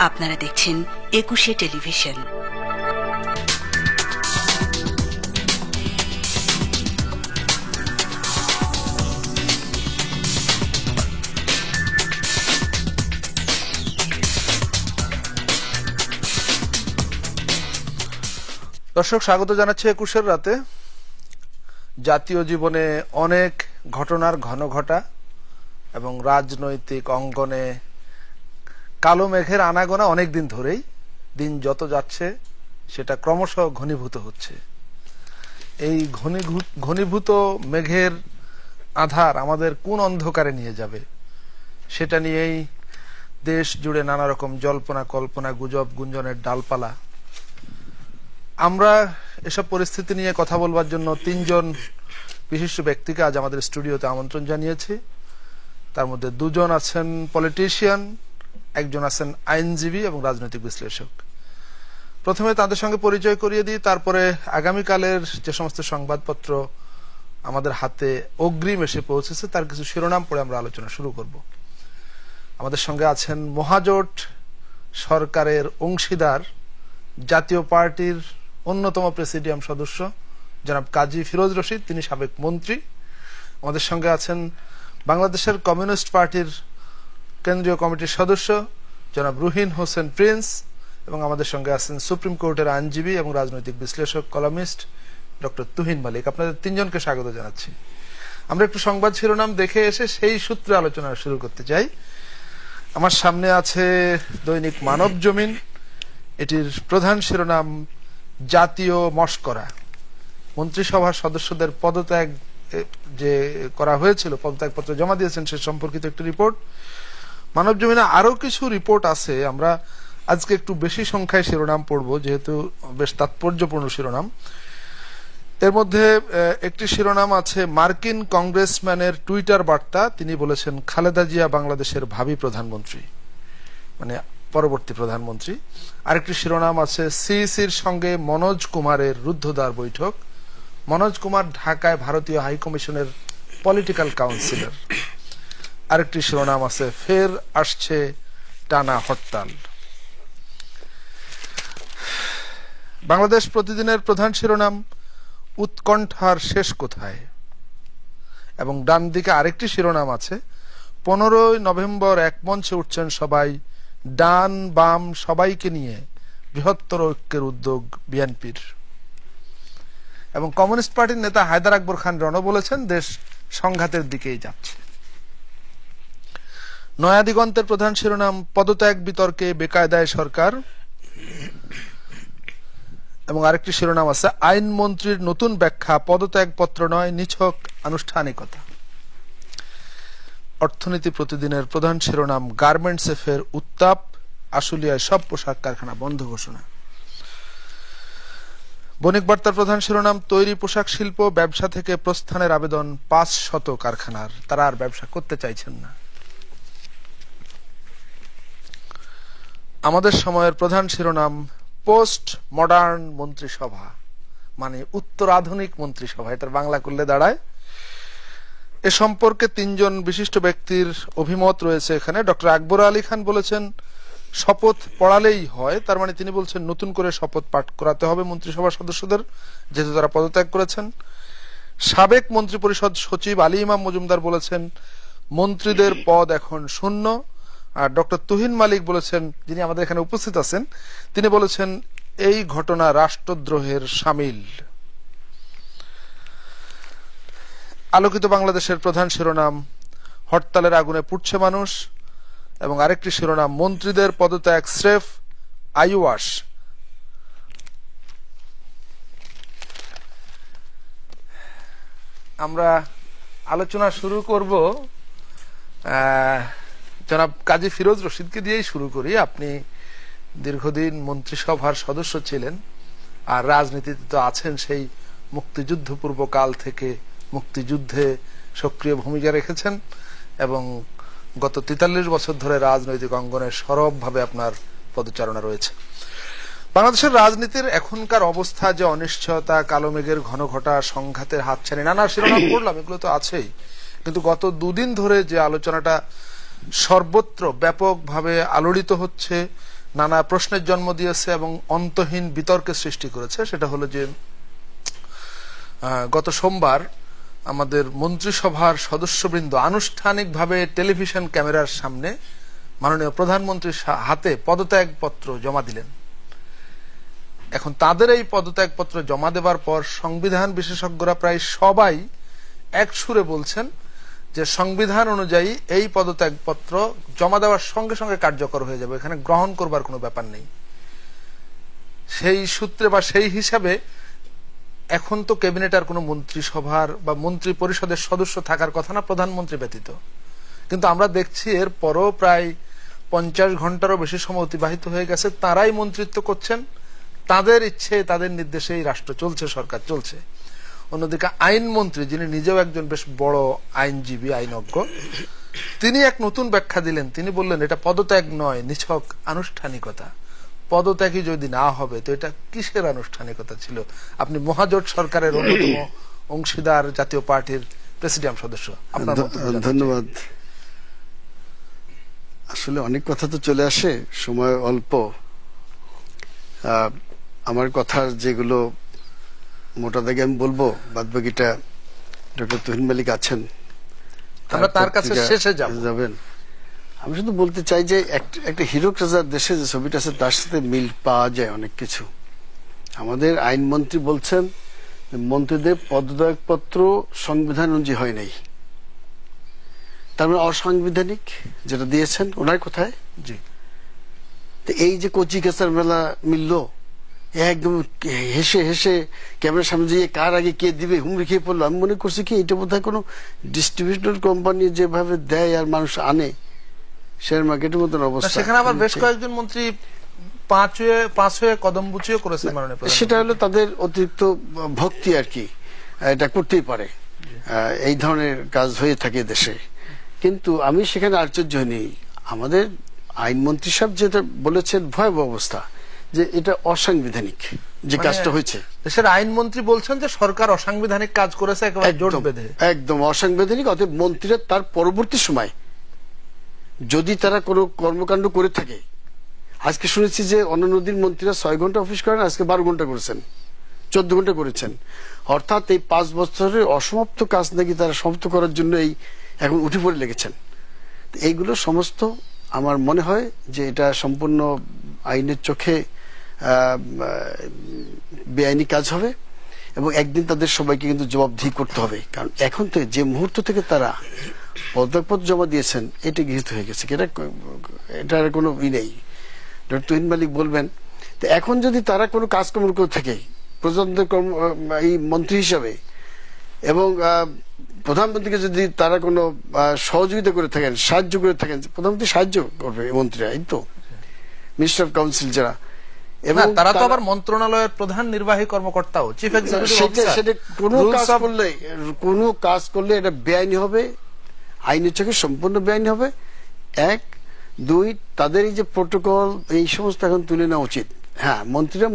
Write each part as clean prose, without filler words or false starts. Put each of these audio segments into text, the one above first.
আপনারা দেখছেন একুশে টেলিভিশন। দর্শক, স্বাগত জানাচ্ছি একুশের রাতে। জাতীয় জীবনে অনেক ঘটনার ঘনঘটা এবং রাজনৈতিক অঙ্গনে কালো মেঘের আনাগোনা অনেক দিন ধরেই। দিন যত যাচ্ছে সেটা ক্রমশ ঘনীভূত হচ্ছে। এই ঘনীভূত মেঘের আধার আমাদের কোন অন্ধকারে নিয়ে যাবে সেটা নিয়েই দেশ জুড়ে নানা রকম জল্পনা কল্পনা, গুজব গুঞ্জনের ডালপালা। আমরা এসব পরিস্থিতি নিয়ে কথা বলবার জন্য তিনজন বিশিষ্ট ব্যক্তিকে আজ আমাদের স্টুডিওতে আমন্ত্রণ জানিয়েছি। তার মধ্যে দুজন আছেন পলিটিশিয়ান, একজন আছেন আইনজীবী এবং রাজনৈতিক বিশ্লেষক। প্রথমে তাদের সঙ্গে পরিচয় করিয়ে দিই, তারপরে আগামীকালের যে সমস্ত সংবাদপত্র আমাদের হাতে অগ্রিম এসে পৌঁছেছে তার কিছু শিরোনাম পড়ে আমরা আলোচনা শুরু করব। আমাদের সঙ্গে আছেন মহাজোট সরকারের অংশীদার জাতীয় পার্টির অন্যতম প্রেসিডিয়াম সদস্য জনাব কাজী ফিরোজ রশিদ, তিনি সাবেক মন্ত্রী। আমাদের সঙ্গে আছেন বাংলাদেশের কমিউনিস্ট পার্টির কেন্দ্রীয় কমিটির সদস্য জনাব রুহিন হোসেন প্রিন্স, এবং আমাদের সঙ্গে আছেন সুপ্রিম কোর্টের আইনজীবী এবং রাজনৈতিক বিশ্লেষক কলামিস্ট ডক্টর তুহিন মালিক। আপনাদের তিনজনকে স্বাগত জানাচ্ছি। আমরা একটু সংবাদ শিরোনাম দেখে এসে সেই সূত্রে আলোচনা শুরু করতে চাই। আমার সামনে আছে দৈনিক মানব জমিন। এটির প্রধান শিরোনাম জাতীয় মশকরা। মন্ত্রিসভার সদস্যদের পদত্যাগ যে করা হয়েছিল, পদত্যাগপত্র জমা দিয়েছেন সে সম্পর্কিত একটি রিপোর্ট। মানব জমিনে আরো কিছু রিপোর্ট আছে। আমরা আজকে একটু বেশি সংখ্যায় শিরোনাম পড়ব যেহেতু বেশ তাৎপর্যপূর্ণ শিরোনাম। এর মধ্যে একটি শিরোনাম আছে মার্কিন কংগ্রেসম্যানের টুইটার বার্তা। তিনি বলেছেন খালেদা জিয়া বাংলাদেশের ভাবী প্রধানমন্ত্রী, মানে পরবর্তী প্রধানমন্ত্রী। আরেকটি শিরোনাম আছে সিইসির সঙ্গে মনোজ কুমারের রুদ্ধদ্বার বৈঠক। মনোজ কুমার ঢাকায় ভারতীয় হাইকমিশনের পলিটিক্যাল কাউন্সিলর। আরেকটি শিরোনাম আছে ফের আসছে টানা হরতাল। বাংলাদেশ প্রতিদিনের প্রধান শিরোনাম উৎকণ্ঠার শেষ কোথায়, এবং ডান দিকে আরেকটি শিরোনাম আছে 15 নভেম্বর এক মঞ্চে উঠছেন সবাই, ডান বাম সবাইকে নিয়ে বৃহত্তর ঐক্যের উদ্যোগ বিএনপির। এবং কমিউনিস্ট পার্টির নেতা হায়দার আকবর খান রণ বলেছেন দেশ সংঘাতের দিকেই যাচ্ছে। নয়া দিগন্তের প্রধান শিরোনাম পদত্যাগ বিতর্কে বেকায়দায় সরকার, এবং আরেকটি শিরোনাম আছে আইনমন্ত্রীর নতুন ব্যাখ্যা, পদত্যাগ পত্র নয় নিছক আনুষ্ঠানিকতা। অর্থনীতি প্রতিদিনের প্রধান শিরোনাম গার্মেন্টস ফের উত্তাপ, আশুলিয়ায় সব পোশাক কারখানা বন্ধ ঘোষণা। বণিক বার্তার প্রধান শিরোনাম তৈরি পোশাক শিল্প ব্যবসা থেকে প্রস্থানের আবেদন 500 কারখানার, তারা আর ব্যবসা করতে চাইছেন না। আমাদের সময়ের প্রধান শিরোনাম পোস্ট মডার্ন মন্ত্রিসভা, মানে উত্তর আধুনিক মন্ত্রিসভা, এটার বাংলা করলে দাঁড়ায়। এ সম্পর্কে তিনজন বিশিষ্ট ব্যক্তির অভিমত রয়েছে এখানে। ডক্টর আকবর আলী খান বলেছেন শপথ পড়ালেই হয়, তার মানে তিনি বলছেন নতুন করে শপথ পাঠ করাতে হবে মন্ত্রিসভার সদস্যদের যেহেতু তারা পদত্যাগ করেছেন। সাবেক মন্ত্রী পরিষদ সচিব আলী ইমাম মজুমদার বলেছেন মন্ত্রীদের পদ এখন শূন্য। আর ডক্টর তুহিন মালিক বলেছেন, যিনি আমাদের এখানে উপস্থিত আছেন, তিনি বলেছেন এই ঘটনা রাষ্ট্রদ্রোহের শামিল। আলোকিত বাংলাদেশের প্রধান শিরোনাম হরতালের আগুনে পুড়ছে মানুষ, এবং আরেকটি শিরোনাম মন্ত্রীদের পদত্যাগ স্রেফ আইওয়াশ। আমরা আলোচনা শুরু করব জনাব কাজী ফিরোজ রশিদকে দিয়েই শুরু করি। আপনি দীর্ঘদিন মন্ত্রিসভার সদস্য ছিলেন আর রাজনীতিতে তো আছেন সেই মুক্তিযুদ্ধ পূর্ব কাল থেকে। মুক্তিযুদ্ধে সক্রিয় ভূমিকা রেখেছেন এবং গত 43 বছর ধরে রাজনৈতিক অঙ্গনে সরবভাবে আপনার পদচারণা রয়েছে। বাংলাদেশের রাজনীতির এখনকার অবস্থা যে অনিশ্চয়তা, কালো মেঘের ঘন ঘটা, সংঘাতের হাতছানি, নানা শিরোনাম পড়লাম, এগুলো তো আছেই। কিন্তু গত দুদিন ধরে যে আলোচনাটা সর্বত্র ব্যাপকভাবে আলোড়িত হচ্ছে, নানা প্রশ্নের জন্ম দিয়েছে এবং অন্তহীন বিতর্কের সৃষ্টি করেছে। সেটা হলো যে গত সোমবার আমাদের মন্ত্রিসভার সদস্যবৃন্দ আনুষ্ঠানিকভাবে টেলিভিশন ক্যামেরার সামনে মাননীয় প্রধানমন্ত্রীর হাতে পদত্যাগপত্র জমা দিলেন। এখন তাদের এই পদত্যাগপত্র জমা দেওয়ার পর সংবিধান বিশেষজ্ঞরা প্রায় সবাই এক সুরে বলছেন যে সংবিধান অনুযায়ী এই পদত্যাগপত্র জমা দেওয়ার সঙ্গে সঙ্গে কার্যকর হয়ে যাবে, এখানে গ্রহণ করবার কোনো ব্যাপার নেই। সেই সূত্রে বা সেই হিসাবে এখন তো ক্যাবিনেট আর কোনো মন্ত্রিসভার বা মন্ত্রী পরিষদের সদস্য থাকার কথা না, প্রধানমন্ত্রী ব্যতীত। কিন্তু আমরা দেখছি এর পরও প্রায় 50 ঘন্টারও বেশি সময় অতিবাহিত হয়ে গেছে, তারাই মন্ত্রিত্ব করছেন, তাদের ইচ্ছে তাদের নির্দেশেই রাষ্ট্র চলছে, সরকার চলছে। অন্যদিকে আইনমন্ত্রী, যিনি নিজেও একজন বেশ বড় আইনজীবী, আইনজ্ঞ, তিনি এক নতুন ব্যাখ্যা দিলেন। তিনি বললেন এটা পদত্যাগ নয়, নিছক আনুষ্ঠানিকতা। পদত্যাগই যদি না হবে তো এটা কিসের আনুষ্ঠানিকতা ছিল? আপনি মহাজোট সরকারের অন্যতম অংশীদার জাতীয় পার্টির প্রেসিডিয়াম সদস্য, আপনার ধন্যবাদ। আসলে অনেক কথা তো চলে আসে, সময় অল্প। আমার কথার যেগুলো মোটা দাগে আমি বলবো, বাদ বাকিটা ডক্টর তুহিন মালিক আছেন, আমরা তার কাছে শেষে যাবেন। আমি শুধু বলতে চাই যে একটা হিরো রাজার দেশে যে ছবিটা আছে তার সাথে মিল পাওয়া যায় অনেক কিছু। আমাদের আইনমন্ত্রী বলছেন মন্ত্রীদের পদত্যাগপত্র সংবিধান অনুযায়ী হয় নাই, তার মানে অসাংবিধানিক যেটা দিয়েছেন ওনার কোথায়। জি, তো এই যে কচি কেসার মেলা মিললো, একদম হেসে হেসে ক্যামেরার সামনে দিয়ে কার আগে কে দিবে হুমড়ি খেয়ে পড়লো। আমি মনে করছি কি এটা বোধহয় কোনো ডিস্ট্রিবিউটর কোম্পানি যেভাবে দেয় আর মানুষ আনে, শেয়ার মার্কেটের মতন অবস্থা। সেখানে আবার বেশ কয়েকজন মন্ত্রী পাঁচ হয়ে কদম বুচিও করেছে মাননীয় প্রধানমন্ত্রী। সেটা হলো তাদের অতিরিক্ত ভক্তি আর কি, এটা করতেই পারে, এই ধরনের কাজ হয়ে থাকে দেশে। কিন্তু আমি সেখানে আশ্চর্য হইনি। আমাদের আইনমন্ত্রী সাহেব যেটা বলেছেন ভয়াবহ অবস্থা, যে এটা অসাংবিধানিক যে কাজটা হয়েছে। দেশের আইনমন্ত্রী বলছেন যে সরকার অসাংবিধানিক কাজ করেছে, একেবারে জোট বেঁধে, একদম অসাংবিধানিক। অতএব মন্ত্রীরা তার পরবর্তী সময় যদি তারা কোনো কর্মকাণ্ড করে থাকে, আজকে শুনেছি যে অন্য নদীর মন্ত্রীরা 6 ঘন্টা অফিস করেন, আজকে 12 ঘন্টা করেছেন, 14 ঘন্টা করেছেন। অর্থাৎ এই 5 বছরের অসমাপ্ত কাজ নাকি তারা সমাপ্ত করার জন্য এই এখন উঠে পড়ে লেগেছেন। এইগুলো সমস্ত আমার মনে হয় যে এটা সম্পূর্ণ আইনের চোখে বেআইনি কাজ হবে এবং একদিন তাদের সবাইকে কিন্তু জবাবদিহি করতে হবে। কারণ এখন তো যে মুহূর্ত থেকে তারা পদত্যাগপত্র জমা দিয়েছেন এটা গৃহীত হয়ে গেছে, এটার কোনো ই নেই। ডক্টর তুহিন মালিক বলবেন। তো এখন যদি তারা কোনো কাজকর্ম করে থাকে প্রজাতন্ত্রের এই মন্ত্রী হিসাবে এবং প্রধানমন্ত্রীকে যদি তারা কোনো সহযোগিতা করে থাকেন, সাহায্য করে থাকেন, প্রধানমন্ত্রী সাহায্য করবে মন্ত্রীরা, এই তো মিনিস্টার অফ কাউন্সিল যারা, এবং তারা তো আবার মন্ত্রণালয়ের প্রধান নির্বাহী কর্মকর্তাও, চিফ এক্সিকিউটিভ অফিসার। সেটা কোনো কাজ করলে এটা বেআইনি হবে, আইনের চোখে সম্পূর্ণ বেআইনি হবে। 1, 2 তাদের এই যে প্রোটোকল এই সমস্ত এখন তুলে নেওয়া উচিত। হ্যাঁ,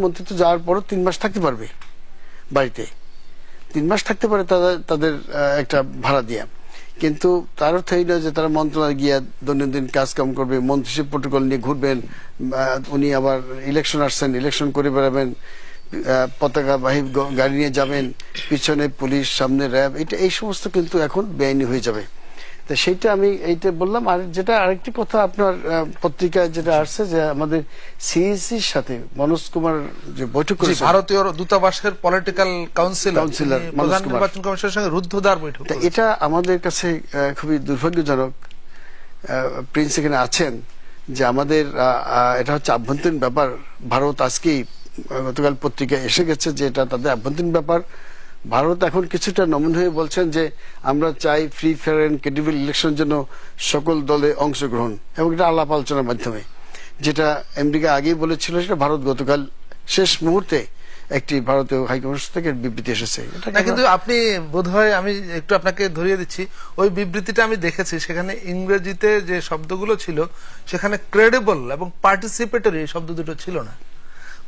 মন্ত্রিত্ব যাওয়ার পরও 3 মাস থাকতে পারবে বাড়িতে, 3 মাস থাকতে পারে তাদের একটা ভাড়া দিয়া। কিন্তু তার অর্থ এই নয় যে তারা মন্ত্রণালয়ে গিয়ে দৈনন্দিন কাজকাম করবে, মন্ত্রিসভা প্রোটোকল নিয়ে ঘুরবেন। উনি আবার ইলেকশন আসছেন, ইলেকশন করে বেড়াবেন, পতাকাবাহী গাড়ি নিয়ে যাবেন, পিছনে পুলিশ, সামনে র্যাব, এই সমস্ত কিন্তু এখন বেআইনি হয়ে যাবে। তো সেইটা আমি এইটা বললাম। আর যেটা আরেকটি কথা আপনার পত্রিকায় যেটা আসছে যে আমাদের সিইসির সাথে মনোজ কুমার যে বৈঠক করেছে, ভারতীয় দূতাবাসের পলিটিক্যাল কাউন্সিলর প্রধান নির্বাচন কমিশনের সঙ্গে রুদ্ধদ্বার বৈঠক, এটা আমাদের কাছে খুবই দুর্ভাগ্যজনক। প্রিন্স এখানে আছেন যে আমাদের এটা হচ্ছে আভ্যন্তরীণ ব্যাপার। ভারত আজকেই গতকাল পত্রিকায় এসে গেছে যে এটা তাদের আভ্যন্তরীণ ব্যাপার। ভারত এখন কিছুটা নমন হয়ে বলছেন যে আমরা চাই ফ্রি ফেয়ার এন্ড ক্রেডিবল ইলেকশনের জন্য সকল দলে অংশগ্রহণ, এবং এটা আলাপ আলোচনার মাধ্যমে, যেটা আমেরিকা আগেই বলেছিল, সেটা ভারত গতকাল শেষ মুহূর্তে একটি ভারতীয় হাইকমিশন থেকে বিবৃতি এসেছে। কিন্তু আপনি বোধহয়, আমি একটু আপনাকে ধরিয়ে দিচ্ছি, ওই বিবৃতিটা আমি দেখেছি, সেখানে ইংরেজিতে যে শব্দগুলো ছিল সেখানে ক্রেডিবল এবং পার্টিসিপেটরি শব্দ দুটো ছিল না,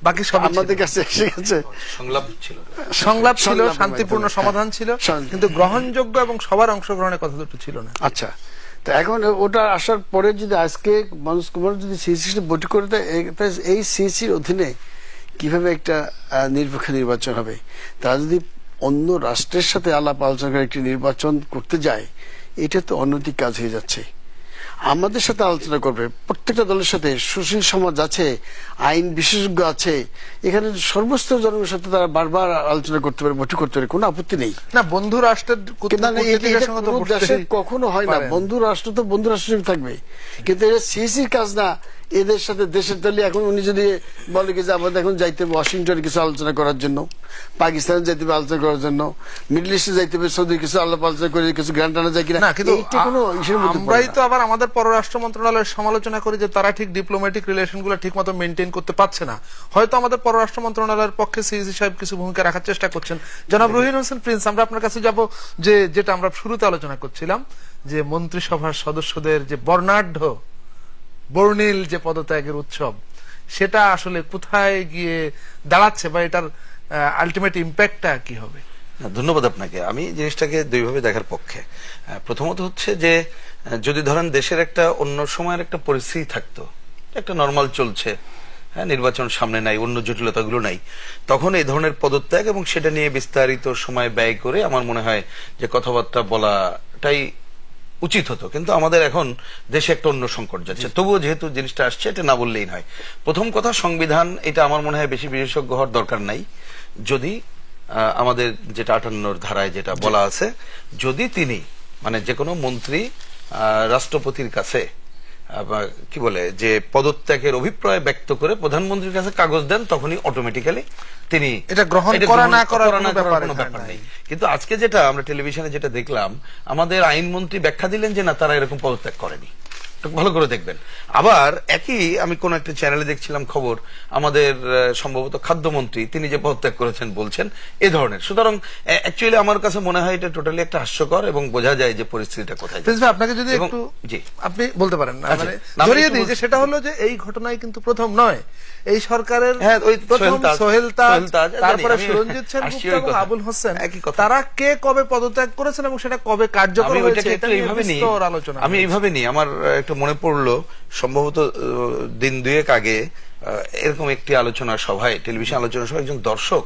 বাকি সব আমাদের কাছে এসে গেছে। সংলাপ ছিল, শান্তিপূর্ণ সমাধান ছিল, কিন্তু গ্রহণযোগ্য এবং সবার অংশগ্রহণের কথা দুটো ছিল না। আচ্ছা, তো এখন ওটা আসার পরে যদি আজকে মানুষ কুমার যদি সিএসসি বৈঠক করে দেয়, এই সিএসসির অধীনে কিভাবে একটা নিরপেক্ষ নির্বাচন হবে? তারা যদি অন্য রাষ্ট্রের সাথে আলাপ আলোচনা করে একটি নির্বাচন করতে যায়, এটা তো অনৈতিক কাজ হয়ে যাচ্ছে। আমাদের সাথে আলোচনা করবে, প্রত্যেকটা দলের সাথে সুশীল সমাজ আছে, আইন বিশেষজ্ঞ আছে, এখানে সর্বস্তর জনগণের সাথে তারা বারবার আলোচনা করতে পারে, বৈঠক করতে পারে, কোনো আপত্তি নেই। না, বন্ধু রাষ্ট্রের কখনো হয় না। বন্ধু রাষ্ট্র তো বন্ধু রাষ্ট্র থাকবে, কিন্তু এটা সিএসির কাজ না এদের সাথে দেশের দলে। এখন উনি যদি বলে কি যে আমাদের এখন যাইতে হবে ওয়াশিংটনে কিছু আলোচনা করার জন্য, পাকিস্তানে যাইতে হবে আলোচনা করার জন্য, মিডল ইস্টে যাইতে হবে সৌদি কিছু আলাপ আলোচনা করে কিছু গ্রান্ট আনা যায় কিনা, কিন্তু আমরাই তো না। আবার আমাদের পররাষ্ট্র মন্ত্রণালয়ের সমালোচনা করি যে তারা ঠিক ডিপ্লোম্যাটিক রিলেশন গুলো ঠিক মতো মেনটেন করতে পারছে না। হয়তো আমাদের পররাষ্ট্র মন্ত্রণালয়ের পক্ষে সিএসি সাহেব কিছু ভূমিকা রাখার চেষ্টা করছেন। জনাব রহিন হোসেন প্রিন্স, আমরা আপনার কাছে যাব যে যেটা আমরা শুরুতে আলোচনা করছিলাম, যে মন্ত্রিসভার সদস্যদের যে বর্ণিল যে পদত্যাগের উৎসব, সেটা আসলে কোথায় গিয়ে দাঁড়াচ্ছে বা এটার আলটিমেট ইম্প্যাক্টটা কি হবে? ধন্যবাদ আপনাকে। আমি জিনিসটাকে দুইভাবে দেখার পক্ষে। প্রথমত হচ্ছে যে যদি ধরেন দেশের একটা অন্য সময়ের একটা পরিস্থিতি থাকতো, একটা নর্মাল চলছে, হ্যাঁ, নির্বাচন সামনে নাই, অন্য জটিলতাগুলো নাই, তখন এই ধরনের পদত্যাগ এবং সেটা নিয়ে বিস্তারিত সময় ব্যয় করে আমার মনে হয় যে কথাবার্তা বলাটাই উচিত হতো। কিন্তু আমাদের এখন দেশে একটা অন্য সংকট যাচ্ছে, তবুও যেহেতু জিনিসটা আসছে এটা না বললেই নয়। প্রথম কথা, সংবিধান এটা আমার মনে হয় বেশি বিশেষজ্ঞ হওয়ার দরকার নাই। যদি আমাদের যেটা 58 ধারায় যেটা বলা আছে, যদি তিনি মানে যে কোনো মন্ত্রী রাষ্ট্রপতির কাছে কি বলে যে পদত্যাগের অভিপ্রায় ব্যক্ত করে প্রধানমন্ত্রীর কাছে কাগজ দেন, তখনই অটোমেটিক্যালি তিনি এটা গ্রহণ করা না করার কোনো ব্যাপার নেই। কিন্তু আজকে যেটা আমরা টেলিভিশনে যেটা দেখলাম, আমাদের আইনমন্ত্রী ব্যাখ্যা দিলেন যে না, তারা এরকম পদত্যাগ করেনি। ভালো করে দেখবেন। আবার একই আমি কোন একটা চ্যানেলে দেখছিলাম খবর, আমাদের সম্ভবত খাদ্যমন্ত্রী তিনি যে পদত্যাগ করেছেন বলছেন এ ধরনের। সুতরাং অ্যাকচুয়ালি আমার কাছে মনে হয় এটা টোটালি একটা হাস্যকর এবং বোঝা যায় যে পরিস্থিতিটা কোথায়। আপনাকে যদি একটু আপনি বলতে পারেন না, মানে জড়িয়ে দিই যে সেটা হলো যে এই ঘটনায় কিন্তু প্রথম নয়, এই সরকারের প্রথম সোহেল তাজ, তারপরে সুরঞ্জিত সেনগুপ্ত এবং আবুল হোসেন, তারা কে কবে পদত্যাগ করেছেন এবং সেটা কবে কার্যকর হয়েছে, এটা এইভাবে নিয়ে আলোচনা। আমি এইভাবে নিই, আমার একটা মনে পড়লো সম্ভবত দিন দুয়েক আগে এরকম একটি আলোচনা সভায়, টেলিভিশন আলোচনা সভায় একজন দর্শক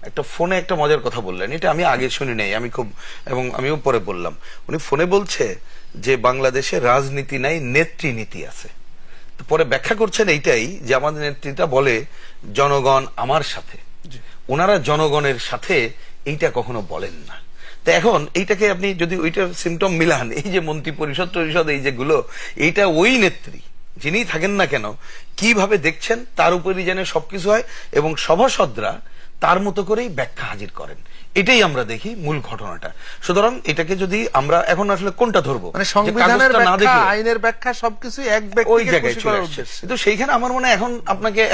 একটা ফোনে একটা মজার কথা বললেন। এটা আমি আগে শুনি নাই, আমি খুব, এবং আমিও পরে বললাম। উনি ফোনে বলছে যে বাংলাদেশে রাজনীতি নাই, নেত্রী নীতি আছে। পরে ব্যাখ্যা করছেন এইটাই যে আমাদের নেত্রীটা বলে জনগণ আমার সাথে, ওনারা জনগণের সাথে এইটা কখনো বলেন না। তো এখন এইটাকে আপনি যদি ওইটার সিমটম মিলান, এই যে মন্ত্রী পরিষদ এই যেগুলো, এইটা ওই নেত্রী যিনি থাকেন না কেন কিভাবে দেখছেন তার উপরই যেন সবকিছু হয়, এবং সভাসদরা তার মতো করেই ব্যাখ্যা হাজির করেন। এটাই আমরা দেখি মূল ঘটনাটা। সুতরাং এটাকে যদি আমরা এখন আসলে কোনটা ধরবো, মানে সংবিধানের ব্যাখ্যা, আইনের ব্যাখ্যা সবকিছু এক ব্যক্তিকে ওই জায়গায় চলে আসছে। কিন্তু সেইখানে আমার মনে হয়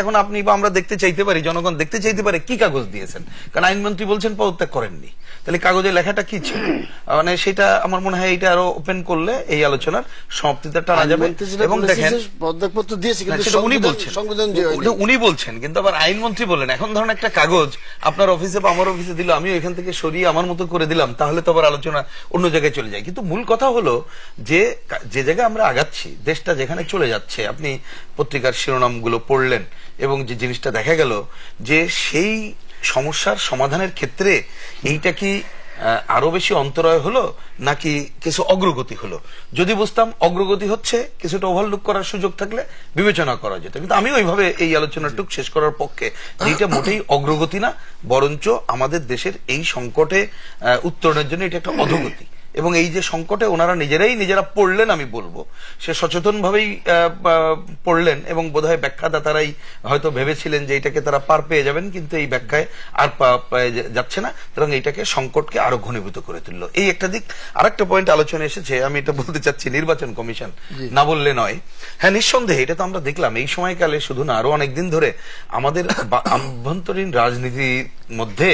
এখন আপনি বা আমরা দেখতে চাইতে পারি, জনগণ দেখতে চাইতে পারে কি কাগজ দিয়েছেন, কারণ আইনমন্ত্রী বলছেন পদত্যাগ করেননি, তাহলে কাগজে লেখাটা কি ছিল, মানে সেটা আমার মনে হয় এটা আরো ওপেন করলে এই আলোচনার সমাপ্তিটা টানা যাবে। এবং দেখেন পদত্যাগপত্র দিয়েছে কিন্তু উনি বলছেন, কিন্তু আবার আইনমন্ত্রী বলেন এখন ধরুন একটা কাগজ আপনার অফিসে বা আমার অফিসে দিল, আমিও এখান থেকে সরিয়ে আমার মতো করে দিলাম, তাহলে তো আবার আলোচনা অন্য জায়গায় চলে যায়। কিন্তু মূল কথা হলো যে যে জায়গায় আমরা আগাচ্ছি, দেশটা যেখানে চলে যাচ্ছে, আপনি পত্রিকার শিরোনামগুলো পড়লেন এবং যে জিনিসটা দেখা গেল যে সেই সমস্যার সমাধানের ক্ষেত্রে এইটা কি আরো বেশি অন্তরায় হলো নাকি কিছু অগ্রগতি হলো? যদি বুঝতাম অগ্রগতি হচ্ছে, কিছুটা ওভারলুক করার সুযোগ থাকলে বিবেচনা করা যেত। কিন্তু আমি ওইভাবে এই আলোচনাটুক শেষ করার পক্ষে, যেটা মোটেই অগ্রগতি না, বরঞ্চ আমাদের দেশের এই সংকটে উত্তরণের জন্য এটা একটা অধোগতি। এবং এই যে সংকটে ওনারা নিজেরা পড়লেন, আমি বলবো সে সচেতন ভাবেই পড়লেন, এবং বোধহয় ব্যাখ্যাদাতারাই হয়তো ভেবেছিলেন যে এটাকে তারা পার পেয়ে যাবেন, কিন্তু এই ব্যাখ্যায় আর যাচ্ছে না, এবং এইটাকে সংকটকে আরো ঘনীভূত করে তুললো। এই একটা দিক। আরেকটা পয়েন্ট আলোচনা এসেছে, আমি এটা বলতে চাচ্ছি, নির্বাচন কমিশন না বললে নয়। হ্যাঁ, নিঃসন্দেহে এটা তো আমরা দেখলাম এই সময়কালে শুধু না, আরো অনেকদিন ধরে আমাদের আভ্যন্তরীণ রাজনীতির মধ্যে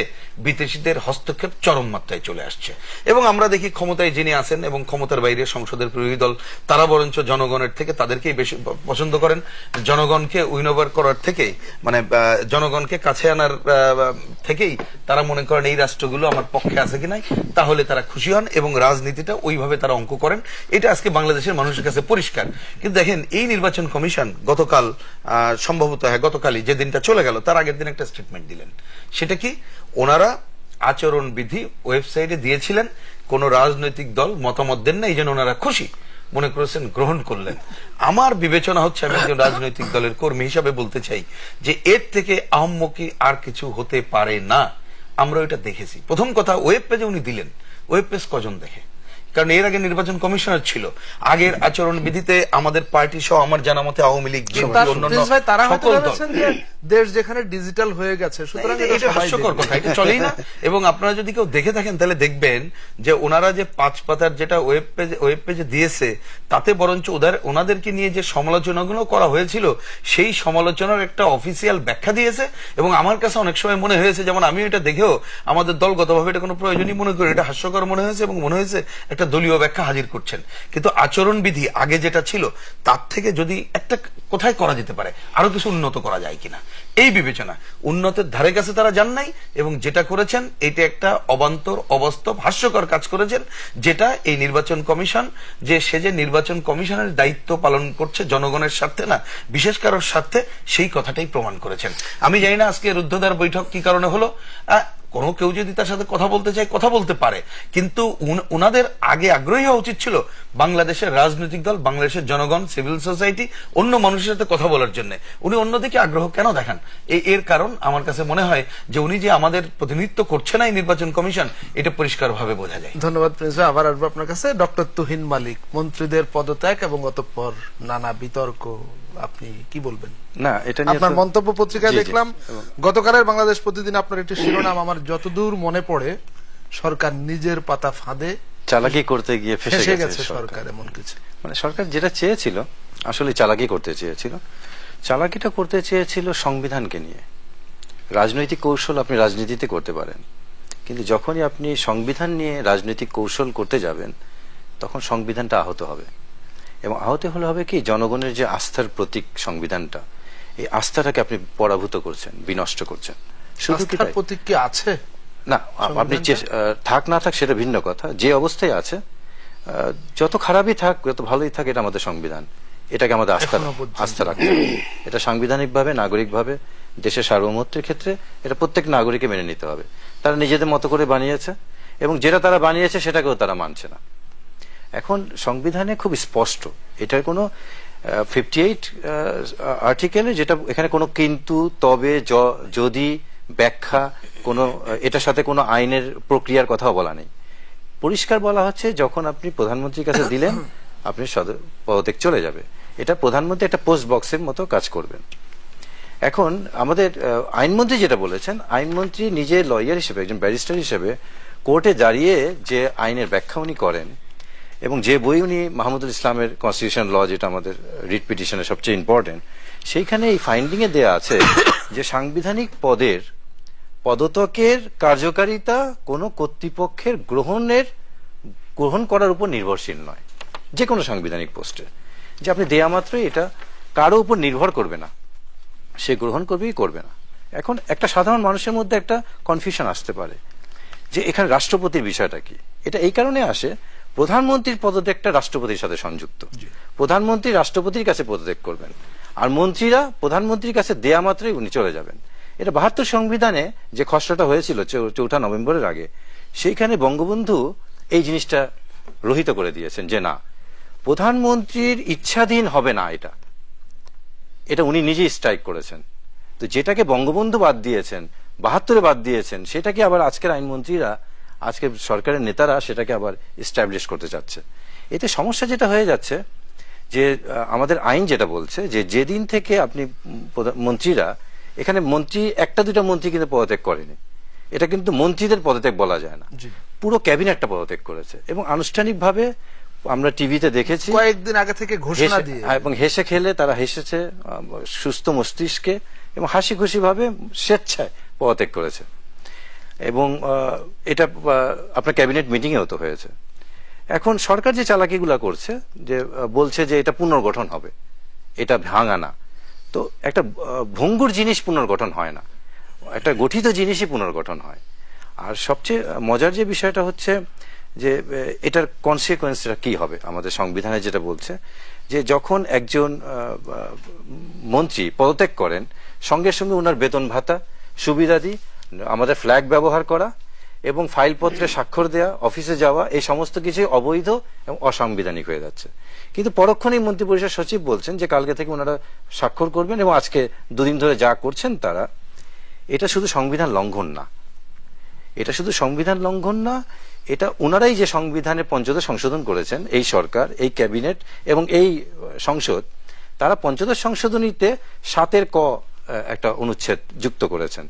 বিদেশিদের হস্তক্ষেপ চরম মাত্রায় চলে আসছে। এবং আমরা দেখি ক্ষমতায় যিনি আছেন এবং ক্ষমতার বাইরে সংসদের বিরোধী দল, তারা বরঞ্চ জনগণের থেকে তাদেরকেই বেশি পছন্দ করেন। জনগণকে উইন ওভার করার থেকেই, মানে জনগণকে কাছে আনার থেকেই তারা মনে করেন এই রাষ্ট্রগুলো আমার পক্ষে আছে কিনা, তাহলে তারা খুশি হন এবং রাজনীতিটা ওইভাবে তারা অঙ্ক করেন। এটা আজকে বাংলাদেশের মানুষের কাছে পরিষ্কার। কিন্তু দেখেন, এই নির্বাচন কমিশন গতকাল, সম্ভবত গতকালই যে দিনটা চলে গেল, তার আগের দিন একটা স্টেটমেন্ট দিলেন। সেটা কি, ওনারা আচরণবিধি ওয়েবসাইটে দিয়েছিলেন, কোন রাজনৈতিক দল মতামত দেন না, এই জন্য ওনারা খুশি মনে করেছেন, গ্রহণ করলেন। আমার বিবেচনা হচ্ছে, আমি একজন রাজনৈতিক দলের কর্মী হিসাবে বলতে চাই যে এর থেকে আহম্মকি আর কিছু হতে পারে না। আমরা ওইটা দেখেছি। প্রথম কথা, ওয়েব পেজে উনি দিলেন, ওয়েব পেজ কজন দেখে? কারণ এর আগে নির্বাচন কমিশনার ছিল, আগের আচরণ বিধিতে আমাদের পার্টি সহ আমার জানা মতে আওয়ামী লীগ, দেশ যেখানে ডিজিটাল হয়ে গেছে, সুতরাং এটা হাস্যকর কথা, এটা চলেই না। এবং আপনারা যদি কেউ দেখে থাকেন তাহলে দেখবেন যে ওনারা যে 5 পাতার যেটা ওয়েব পেজে দিয়েছে, তাতে বরঞ্চ ওনাদেরকে নিয়ে যে সমালোচনাগুলো করা হয়েছিল, সেই সমালোচনার একটা অফিসিয়াল ব্যাখ্যা দিয়েছে। এবং আমার কাছে অনেক সময় মনে হয়েছে, যেমন আমি এটা দেখেও আমাদের দলগতভাবে এটা কোনো প্রয়োজনই মনে করি, এটা হাস্যকর মনে হয়েছে এবং মনে হয়েছে একটা দলীয় ব্যাখ্যা হাজির করছেন। কিন্তু আচরণ বিধি আগে যেটা ছিল তার থেকে যদি একটা কোথায় করা যেতে পারে, আরো কিছু উন্নত করা যায় কিনা, এই বিবেচনা, উন্নতের ধারে কাছে তারা যান নাই। এবং যেটা করেছেন এটা একটা অবান্তর, অবাস্তব, হাস্যকর কাজ করেছেন, যেটা এই নির্বাচন কমিশন যে নির্বাচন কমিশনের দায়িত্ব পালন করছে জনগণের স্বার্থে না, বিশেষ কারোর স্বার্থে, সেই কথাটাই প্রমাণ করেছেন। আমি জানি না আজকে রুদ্ধদ্বার বৈঠক কি কারণে হলো। কোনো কেউ যদি তার সাথে কথা বলতে চায় কথা বলতে পারে, কিন্তু উনাদের আগে আগ্রহী হওয়া উচিত ছিল বাংলাদেশের রাজনৈতিক দল, বাংলাদেশের জনগণ, সিভিল সোসাইটি, অন্য মানুষের সাথে কথা বলার জন্য। উনি অন্যদিকে আগ্রহ কেন দেখান? এর কারণ আমার কাছে মনে হয় যে উনি যে আমাদের প্রতিনিধিত্ব করছে না এই নির্বাচন কমিশন, এটা পরিষ্কারভাবে বোঝা যায়। ধন্যবাদ প্রিন্স ভাই। আবার আসবো আপনার কাছে। ডক্টর তুহিন মালিক, মন্ত্রীদের পদত্যাগ এবং অতঃপর নানা বিতর্ক, আপনি কি বলবেন? না, এটা নিয়ে আপনার মন্তব্য পত্রিকায় দেখলাম গতকালের বাংলাদেশ প্রতিদিন আপনার একটি শিরোনাম, আমার যতদূর মনে পড়ে, সরকার নিজের পাতা ফাঁদে চালাকি করতে গিয়ে ফেঁসে গেছে সরকার, এমন কিছু। মানে সরকার যেটা চেয়েছিল, আসলে চালাকি করতে চেয়েছিল। চালাকিটা করতে চেয়েছিল সংবিধানকে নিয়ে। রাজনৈতিক কৌশল আপনি রাজনীতিতে করতে পারেন, কিন্তু যখনই আপনি সংবিধান নিয়ে রাজনৈতিক কৌশল করতে যাবেন, তখন সংবিধানটা আহত হবে। এবং আহত হলে হবে কি, জনগণের যে আস্থার প্রতীক সংবিধানটা, এই আস্থাটাকে আপনি পরাভূত করছেন, বিনষ্ট করছেন। শুধু কি প্রতীক কি আছে? না, আপনি থাক না থাক সেটা ভিন্ন কথা। যে অবস্থায় আছে, যত খারাপই থাক যত ভালোই থাক, এটা আমাদের সংবিধান, এটাকে আমাদের আস্থা রাখতে হবে। এটা সাংবিধানিকভাবে, নাগরিকভাবে, দেশের সার্বভৌমত্বের ক্ষেত্রে এটা প্রত্যেক নাগরিককে মেনে নিতে হবে। তারা নিজেদের মতো করে বানিয়েছে এবং যেটা তারা বানিয়েছে সেটাকেও তারা মানছে না। এখন সংবিধানে খুব স্পষ্ট, এটার কোনো 58 আর্টিকেলে, যেটা এখানে কোনো কিন্তু, তবে, যদি, ব্যাখ্যা, কোনো এটার সাথে কোনো আইনের প্রক্রিয়ার কথাও বলা নেই। পরিষ্কার বলা হচ্ছে, যখন আপনি প্রধানমন্ত্রীর কাছে দিলেন, আপনি পদত্যাগ চলে যাবে। এটা প্রধানমন্ত্রী একটা পোস্ট বক্সের মতো কাজ করবেন। এখন আমাদের আইনমন্ত্রী যেটা বলেছেন, আইনমন্ত্রী নিজে লয়ার হিসেবে, একজন ব্যারিস্টার হিসেবে কোর্টে দাঁড়িয়ে যে আইনের ব্যাখ্যা উনি করেন, এবং যে বই উনি মাহমুদুল ইসলামের কনস্টিটিউশন ল, যেটা আমাদের রিট পিটিশনের সবচেয়ে ইম্পর্টেন্ট, সেইখানে এই ফাইন্ডিং এ দেয়া আছে যে সাংবিধানিক পদের পদত্যাগের কার্যকারিতা কোনো কর্তৃপক্ষের গ্রহণ করার উপর নির্ভরশীল নয়। যে কোনো সাংবিধানিক পোস্টে যে আপনি দেয়া মাত্রই এটা কারো উপর নির্ভর করবে না, সে গ্রহণ করবেই করবে না। এখন একটা সাধারণ মানুষের মধ্যে একটা কনফিউশন আসতে পারে যে এখানে রাষ্ট্রপতির বিষয়টা কি। এটা এই কারণে আসে, প্রধানমন্ত্রীর পদত্যাগটা রাষ্ট্রপতির সাথে সংযুক্ত। প্রধানমন্ত্রী রাষ্ট্রপতির কাছে পদত্যাগ করবেন, আর মন্ত্রীরা প্রধানমন্ত্রীর কাছে দেয়া মাত্রই উনি চলে যাবেন। এটা 72 সংবিধানে যে খসড়াটা হয়েছিল 4 নভেম্বরের আগে, সেইখানে বঙ্গবন্ধু এই জিনিসটা রহিত করে দিয়েছেন যে না, প্রধানমন্ত্রীর ইচ্ছাধীন হবে না। এটা উনি নিজেই স্ট্রাইক করেছেন। তো যেটাকে বঙ্গবন্ধু বাদ দিয়েছেন, 72-এ বাদ দিয়েছেন, সেটাকে আবার আজকের আইনমন্ত্রীরা, আজকে সরকারের নেতারা সেটাকে আবার এস্টাবলিশ করতে চাচ্ছে। এতে সমস্যা যেটা হয়ে যাচ্ছে যে আমাদের আইন যেটা বলছে যে যেদিন থেকে আপনি মন্ত্রীরা, এখানে মন্ত্রী একটা দুটা মন্ত্রী কিন্তু পদত্যাগ করেনি, এটা কিন্তু মন্ত্রীদের পদত্যাগ বলা যায় না, পুরো ক্যাবিনেটটা পদত্যাগ করেছে। এবং আনুষ্ঠানিকভাবে আমরা টিভিতে দেখেছি কয়েকদিন আগে থেকে ঘোষণা দিয়ে, এবং হেসে খেলে তারা হেসেছে সুস্থ মস্তিষ্কে এবং হাসি খুশি ভাবে স্বেচ্ছায় পদত্যাগ করেছে। এবং এটা আপনার ক্যাবিনেট মিটিংয়েও তো হয়েছে। এখন সরকার যে চালাকিগুলা করছে, যে বলছে যে এটা পুনর্গঠন হবে, এটা ভাঙা না। তো একটা ভঙ্গুর জিনিস পুনর্গঠন হয় না, একটা গঠিত জিনিসই পুনর্গঠন হয়। আর সবচেয়ে মজার যে বিষয়টা হচ্ছে যে এটার কনসিকুয়েন্সটা কি হবে, আমাদের সংবিধানে যেটা বলছে যে যখন একজন মন্ত্রী পদত্যাগ করেন, সঙ্গে সঙ্গে ওনার বেতন ভাতা, সুবিধাদি, আমাদের ফ্ল্যাগ ব্যবহার করা এবং ফাইলপত্রে স্বাক্ষর দেওয়া, অফিসে যাওয়া, এই সমস্ত কিছুই অবৈধ এবং অসাংবিধানিক হয়ে যাচ্ছে। কিন্তু পরক্ষণেই মন্ত্রিপরিষদ সচিব বলছেন যে কালকে থেকে ওনারা স্বাক্ষর করবেন এবং আজকে দুদিন ধরে যা করছেন তারা, এটা শুধু সংবিধান লঙ্ঘন না, এটা শুধু সংবিধান লঙ্ঘন না, এটা ওনারাই যে সংবিধানের পঞ্চদশ সংশোধন করেছেন, এই সরকার, এই ক্যাবিনেট এবং এই সংসদ, তারা পঞ্চদশ সংশোধনীতে 7 ক একটা অনুচ্ছেদ যুক্ত করেছেন।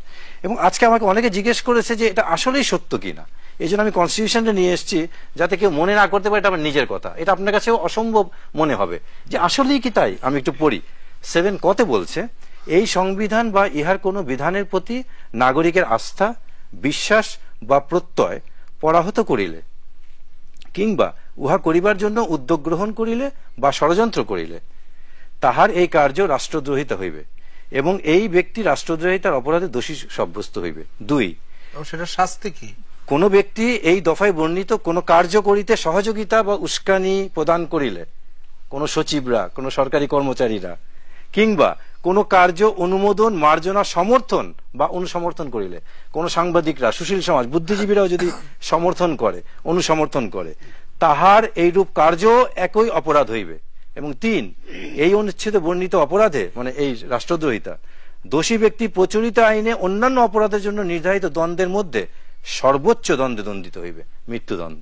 এবং আজকে আমাকে অনেকে জিজ্ঞেস করেছে যে এটা আসলেই সত্য কিনা। এই জন্য আমি কনস্টিটিউশনটা নিয়ে এসেছি, যাতে কেউ মনে না করতে পারে এটা আমার নিজের কথা। এটা আপনার কাছে অসম্ভব মনে হবে যে আসলেই কি তাই। আমি একটু পড়ি। 7 কতে বলছে, এই সংবিধান বা ইহার কোনো বিধানের প্রতি নাগরিকের আস্থা, বিশ্বাস বা প্রত্যয় পরাহত করিলে কিংবা উহা করিবার জন্য উদ্যোগ গ্রহণ করিলে বা ষড়যন্ত্র করিলে তাহার এই কার্য রাষ্ট্রদ্রোহিতা হইবে এবং এই ব্যক্তি রাষ্ট্রদ্রোহিতার অপরাধে দোষী সাব্যস্ত হইবে। 2, সেটা শাস্তি কি? কোন ব্যক্তি এই দফায় বর্ণিত কোন কার্য করিতে সহযোগিতা বা উস্কানি প্রদান করিলে, কোন সচিবরা, কোন সরকারি কর্মচারীরা কিংবা কোন কার্য অনুমোদন, মার্জনা, সমর্থন বা অনুসমর্থন করিলে, কোন সাংবাদিকরা, সুশীল সমাজ, বুদ্ধিজীবীরাও যদি সমর্থন করে, অনুসমর্থন করে, তাহার এইরূপ কার্য একই অপরাধ হইবে। এবং 3, এই অনুচ্ছেদে বর্ণিত অপরাধে, মানে এই রাষ্ট্রদ্রোহিতা, দোষী ব্যক্তি প্রচলিত আইনে অন্যান্য অপরাধের জন্য নির্ধারিত দণ্ডের মধ্যে সর্বোচ্চ দণ্ডে দণ্ডিত হইবে, মৃত্যুদণ্ড।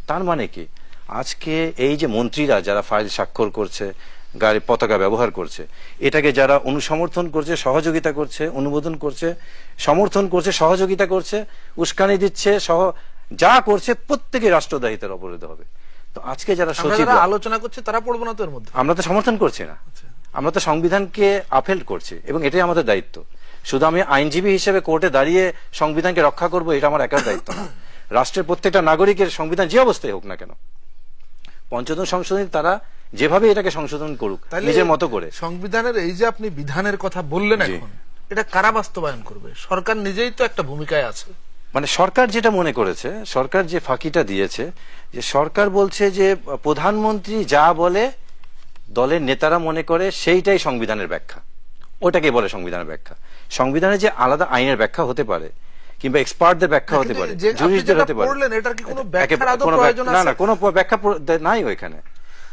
তার মানে কি, আজকে এই যে মন্ত্রীরা যারা ফাইল স্বাক্ষর করছে, গাড়ি পতাকা ব্যবহার করছে, এটাকে যারা অনুসমর্থন করছে, সহযোগিতা করছে, অনুমোদন করছে, সমর্থন করছে, সহযোগিতা করছে, উস্কানি দিচ্ছে, যা করছে, প্রত্যেকে রাষ্ট্রদ্রোহিতার অপরাধ হবে। তো আজকে যারা সচিব আলোচনা করছে তারা পড়বো না তো এর মধ্যে? আমরা তো সমর্থন করছি না, আমরা তো সংবিধানকে আপহেল্ড করছি এবং এটাই আমাদের দায়িত্ব। শুধু আমি আইনজীবী হিসেবে কোর্টে দাঁড়িয়ে সংবিধানকে রক্ষা করব, এটা আমার একার দায়িত্ব না। রাষ্ট্রের প্রত্যেকটা নাগরিকের সংবিধান যে অবস্থায় হোক না কেন, পঞ্চদশ সংশোধনী তারা যেভাবে এটাকে সংশোধন করুক নিজের মতো করে। সংবিধানের এই যে আপনি বিধানের কথা বললেন, এখন এটা কারা বাস্তবায়ন করবে? সরকার নিজেই তো একটা ভূমিকায় আছে। মানে সরকার যেটা মনে করেছে, সরকার যে ফাঁকিটা দিয়েছে, যে সরকার বলছে যে প্রধানমন্ত্রী যা বলে দলের নেতারা মনে করে সেইটাই সংবিধানের ব্যাখ্যা, ওটাকে বলে সংবিধানের ব্যাখ্যা। সংবিধানে যে আলাদা আইনের ব্যাখ্যা হতে পারে কিংবা এক্সপার্টদের ব্যাখ্যা হতে পারে, জুরিস্টদের হতে পারে, না না কোনো ব্যাখ্যা নাই ওইখানে।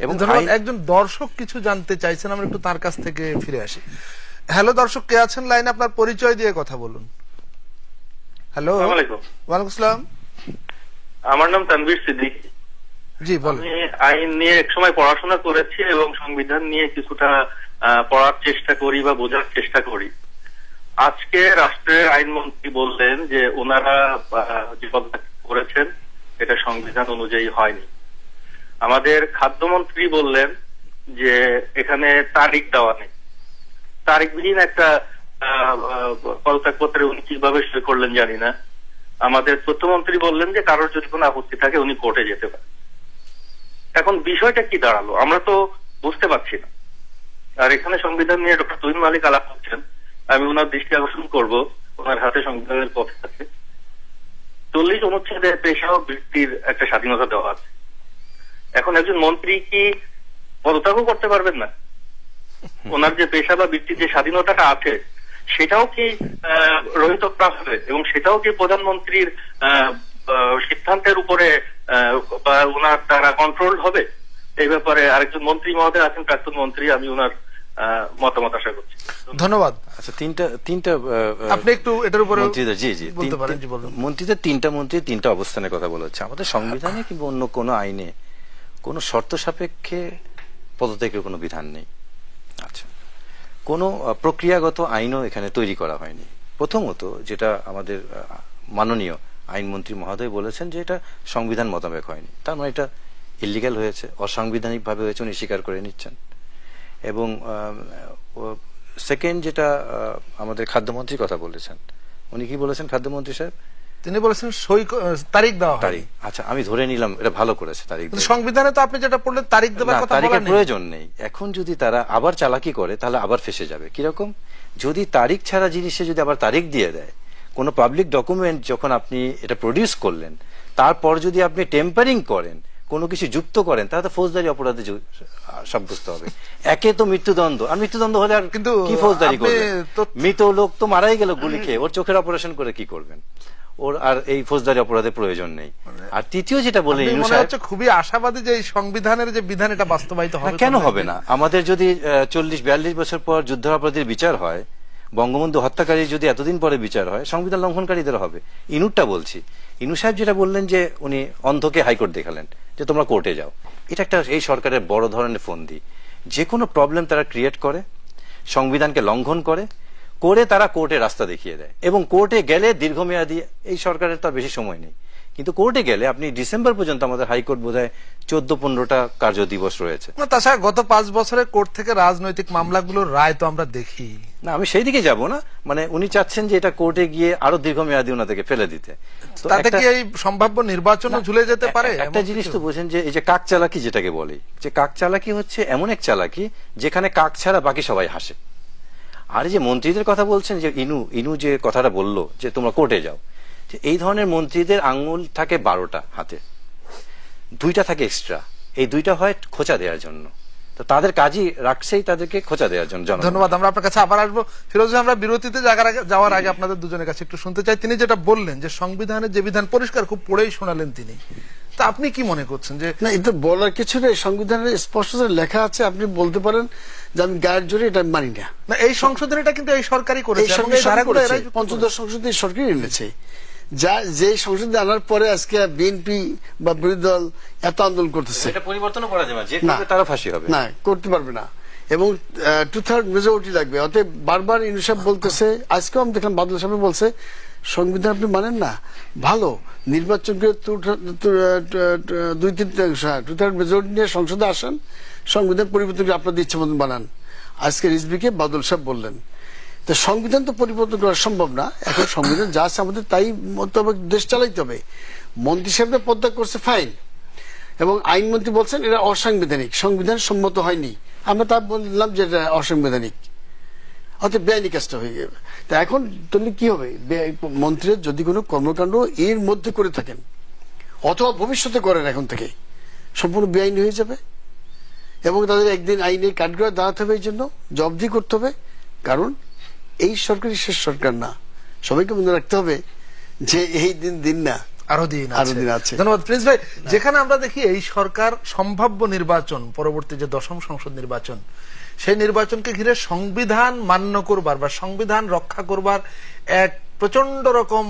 এবং একজন দর্শক কিছু জানতে চাইছেন, আমরা একটু তার কাছ থেকে ফিরে আসি। হ্যালো দর্শক, কে আছেন লাইনে? আপনার পরিচয় দিয়ে কথা বলুন। হ্যালো, ওয়ালাইকুম আসসালাম। আমার নাম তানভীর সিদ্দিক। জি বলুন। আমি আইন নিয়ে এক সময় পড়াশোনা করেছি এবং সংবিধান নিয়ে কিছুটা পড়ার চেষ্টা করি বা বোঝার চেষ্টা করি। আজকে রাষ্ট্রের আইনমন্ত্রী বললেন যে ওনারা যে পদত্যাগ করেছেন এটা সংবিধান অনুযায়ী হয়নি। আমাদের খাদ্যমন্ত্রী বললেন যে এখানে তারিখ দেওয়া নেই, তারিখবিহীন একটা পদত্যাগপত্রে উনি কিভাবে সই করলেন জানি না। আমাদের তথ্যমন্ত্রী বললেন যে কারোর যদি কোনো আপত্তি থাকে উনি কোর্টে যেতে পারেন। এখন বিষয়টা কি দাঁড়ালো আমরা তো বুঝতে পারছি না। আর এখানে সংবিধান নিয়ে ডক্টর তুহিন মালিক আলাপ করছেন, আমি ওনার দৃষ্টি আকর্ষণ করবো, ওনার হাতে সংবিধানের কপি আছে। 40 অনুচ্ছেদে পেশা ও বৃত্তির একটা স্বাধীনতা দেওয়া আছে। এখন একজন মন্ত্রী কি পদত্যাগও করতে পারবেন না? ওনার যে পেশা বা বৃত্তির যে স্বাধীনতাটা আছে সেটাও কি রহিতপ্রাপ্ত হবে এবং সেটাও কি প্রধানমন্ত্রীর সিদ্ধান্তের উপরে বা ওনার দ্বারা কন্ট্রোল হবে? এই ব্যাপারে আরেকজন মন্ত্রী মহোদয় আছেন, প্রাক্তন মন্ত্রী, আমি ওনার মতামত আশা করছি। ধন্যবাদ। আচ্ছা, তিনটা আপনি একটু এটার উপরে মন্ত্রীদের তিনটা মন্ত্রী তিনটা অবস্থানের কথা বলা হচ্ছে। আমাদের সংবিধানে কিংবা অন্য কোনো আইনে কোনো শর্ত সাপেক্ষে পদত্যাগের কোনো বিধান নেই। আচ্ছা, কোনো প্রক্রিয়াগত আইনও এখানে তৈরি করা হয়নি। প্রথমত যেটা আমাদের মাননীয় আইনমন্ত্রী মহোদয় বলেছেন যে এটা সংবিধান মোতাবেক হয়নি, তার মানে এটা ইলিগ্যাল হয়েছে, অসাংবিধানিক ভাবে হয়েছে, উনি স্বীকার করে নিচ্ছেন। এবং সেকেন্ড যেটা আমাদের খাদ্যমন্ত্রীর কথা বলেছেন, উনি কি বলেছেন খাদ্যমন্ত্রী সাহেব, তিনি বলেছেন তারিখ দেওয়া হয়। তারিখ, আচ্ছা আমি ধরে নিলাম এটা ভালো করেছে তারিখ কিন্তু দেওয়া। সংবিধানে তো আপনি যেটা পড়লেন তারিখ দেওয়ার না, কথা বলা তারিখের নেই। প্রয়োজন নেই। এখন যদি তারা আবার চালাকি করে তাহলে আবার ফেসে যাবে। কিরকম? যদি তারিখ ছাড়া জিনিসে যদি আবার তারিখ দিয়ে দেয়, কোনো পাবলিক ডকুমেন্ট যখন আপনি এটা প্রডিউস করলেন তারপর যদি আপনি টেম্পারিং করেন, কোনো কিছু যুক্ত করেন, তাহলে তো ফৌজদারি অপরাধে সাব্যস্ত হবে। একে তো মৃত্যুদণ্ড, আর মৃত্যুদণ্ড হলে আর কিন্তু কি ফৌজদারি আপনি করবেন? তো- মৃত লোক তো মারাই গেল গুলি খেয়ে, ওর চোখের অপারেশন করে কি করবেন? ওর আর এই ফৌজদারি অপরাধের প্রয়োজন নেই। আর তৃতীয় যেটা বলে আপনি ইনু মনে সাহেব, হচ্ছে খুবই আশাবাদী যে এই সংবিধানের যে বিধান এটা বাস্তবায়িত না, হবে। কেন হবে না? আমাদের যদি 40-42 বছর পর যুদ্ধাপরাধীর বিচার হয়, বঙ্গবন্ধু হত্যাকারী যদি এতদিন পরে বিচার হয়, সংবিধান লঙ্ঘনকারীদের হবে। ইনুরটা বলছি, ইনু সাহেব যেটা বললেন যে উনি অন্ধকে হাইকোর্ট দেখালেন যে তোমরা কোর্টে যাও, এটা একটা এই সরকারের বড় ধরনের ফন্দি। যে কোনো প্রবলেম তারা ক্রিয়েট করে, সংবিধানকে লঙ্ঘন করে তারা কোর্টে রাস্তা দেখিয়ে দেয়, এবং কোর্টে গেলে দীর্ঘমেয়াদী, এই সরকারের তো আর বেশি সময় নেই, কিন্তু কোর্টে গেলে আপনি ডিসেম্বর পর্যন্ত আমাদের হাইকোর্ট বোধহয় 14-15টা কার্য দিবস রয়েছে। না, তাছাড়া গত 5 বছরে কোর্ট থেকে রাজনৈতিক মামলাগুলোর রায় তো আমরা দেখি। না, আমি সেই দিকে যাব না, মানে উনি চাচ্ছেন যে এটা কোর্টে গিয়ে আরো দীর্ঘমেয়াদী ওনাদেরকে ফেলে দিতে। তো তাতে একটা- কি এই সম্ভাব্য নির্বাচনও ঝুলে যেতে পারে? একটা জিনিস তো বোঝেন যে এই যে কাক চালাকি যেটাকে বলে, যে কাক চালাকি হচ্ছে এমন এক চালাকি যেখানে কাক ছাড়া বাকি সবাই হাসে। আর এই যে মন্ত্রীদের কথা বলছেন, যে ইনু যে কথাটা বললো যে তোমরা কোর্টে যাও, যে এই ধরনের মন্ত্রীদের আঙ্গুল থাকে 12টা হাতে, 2টা থাকে এক্সট্রা, এই 2টা হয় খোঁচা দেওয়ার জন্য। তো তাদের কাজই রাখছেই তাদেরকে খোঁচা দেওয়ার জন্য। ধন্যবাদ। আমরা আপনার কাছে আবার আসবো। ফিরোজ ভাই, আমরা বিরতিতে যাওয়ার আগে আপনাদের দুজনের কাছে একটু শুনতে চাই, তিনি যেটা বললেন যে সংবিধানের যে বিধান পরিষ্কার খুব পড়েই শোনালেন তিনি, তা আপনি কি মনে করছেন? যে না, এটা বলার কিছু নেই, সংবিধানের স্পষ্ট লেখা আছে, আপনি বলতে পারেন যে আমি গায়ের জোরে এটা মানি না। না, এই সংশোধনীটা কিন্তু এই সরকারই এই করেছে, এবং এই ধারাগুলো এরাই যুক্ত করেছে। পঞ্চদশ সংসদে সরকার এনেছে, যে সংসদে আনার পরে আজকে বিএনপি বা বিরোধী দল এত আন্দোলন করতেছে, এটা পরিবর্তন করা যাবে না, যে না, করবে তারা ফাঁসি হবে না, করতে পারবে না, এবং 2/3 মেজরিটি লাগবে। অতএব বারবার ইনু সাহেব বলতেছে, আজকেও আমি দেখলাম বাদল সাহেব বলছে সংবিধান আপনি মানেন না, ভালো নির্বাচনকে 2/3 মেজরিটি নিয়ে সংসদে আসেন, সংবিধান পরিবর্তন করে আপনাদের ইচ্ছা মতন বানান। আজকে রিজভিকে বাদল সাহেব বললেন, তো সংবিধান তো পরিবর্তন করা সম্ভব না। এখন সংবিধান যা আছে আমাদের তাই মোতাবেক দেশ চালাইতে হবে। মন্ত্রী সাহেবরা পদত্যাগ করছে, ফাইন, এবং আইনমন্ত্রী বলছেন এটা অসাংবিধানিক, সংবিধান সম্মত হয়নি, আমরা তা বললাম যে এটা অসাংবিধানিক, অর্থাৎ বেআইনি কাজটা হয়ে যাবে। তা এখন তাহলে কি হবে? মন্ত্রীরা যদি কোনো কর্মকাণ্ড এর মধ্যে করে থাকেন অথবা ভবিষ্যতে করেন, এখন থেকে সম্পূর্ণ বেআইনি হয়ে যাবে, এবং তাদের একদিন আইনে কাঠগড়ায় দাঁড়াতে হবে, এই জন্য জবাবদিহি করতে হবে। কারণ এই সরকারই শেষ সরকার না, সবাইকে মনে রাখতে হবে যে এই দিন না, আরো দিন আছে। ধন্যবাদ প্রিন্স ভাই। যেখানে আমরা দেখি এই সরকার সম্ভাব্য নির্বাচন, পরবর্তী যে 10ম সংসদ নির্বাচন, সেই নির্বাচনকে ঘিরে সংবিধান মান্য করবার বা সংবিধান রক্ষা করবার এক প্রচন্ড রকম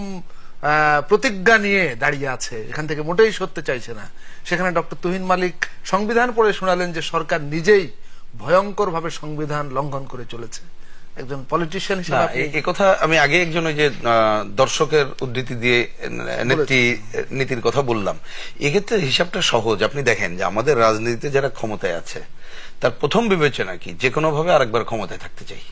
প্রতিজ্ঞা নিয়ে দাঁড়িয়ে আছে, এখান থেকে মোটেই সরতে চাইছে না। সেখানে ডক্টর তুহিন মালিক সংবিধান পড়ে শোনালেন যে সরকার নিজেই ভয়ঙ্কর ভাবে সংবিধান লঙ্ঘন করে চলেছে। একজন পলিটিশিয়ান হিসেবে এই কথা আমি আগে একজন ওই যে দর্শকের উদ্ধৃতি দিয়ে নীতির কথা বললাম, এক্ষেত্রে হিসাবটা সহজ। আপনি দেখেন যে আমাদের রাজনীতিতে যারা ক্ষমতায় আছে তার প্রথম বিবেচনা কি, যে কোনো ভাবে আরেকবার ক্ষমতায় থাকতে চাই,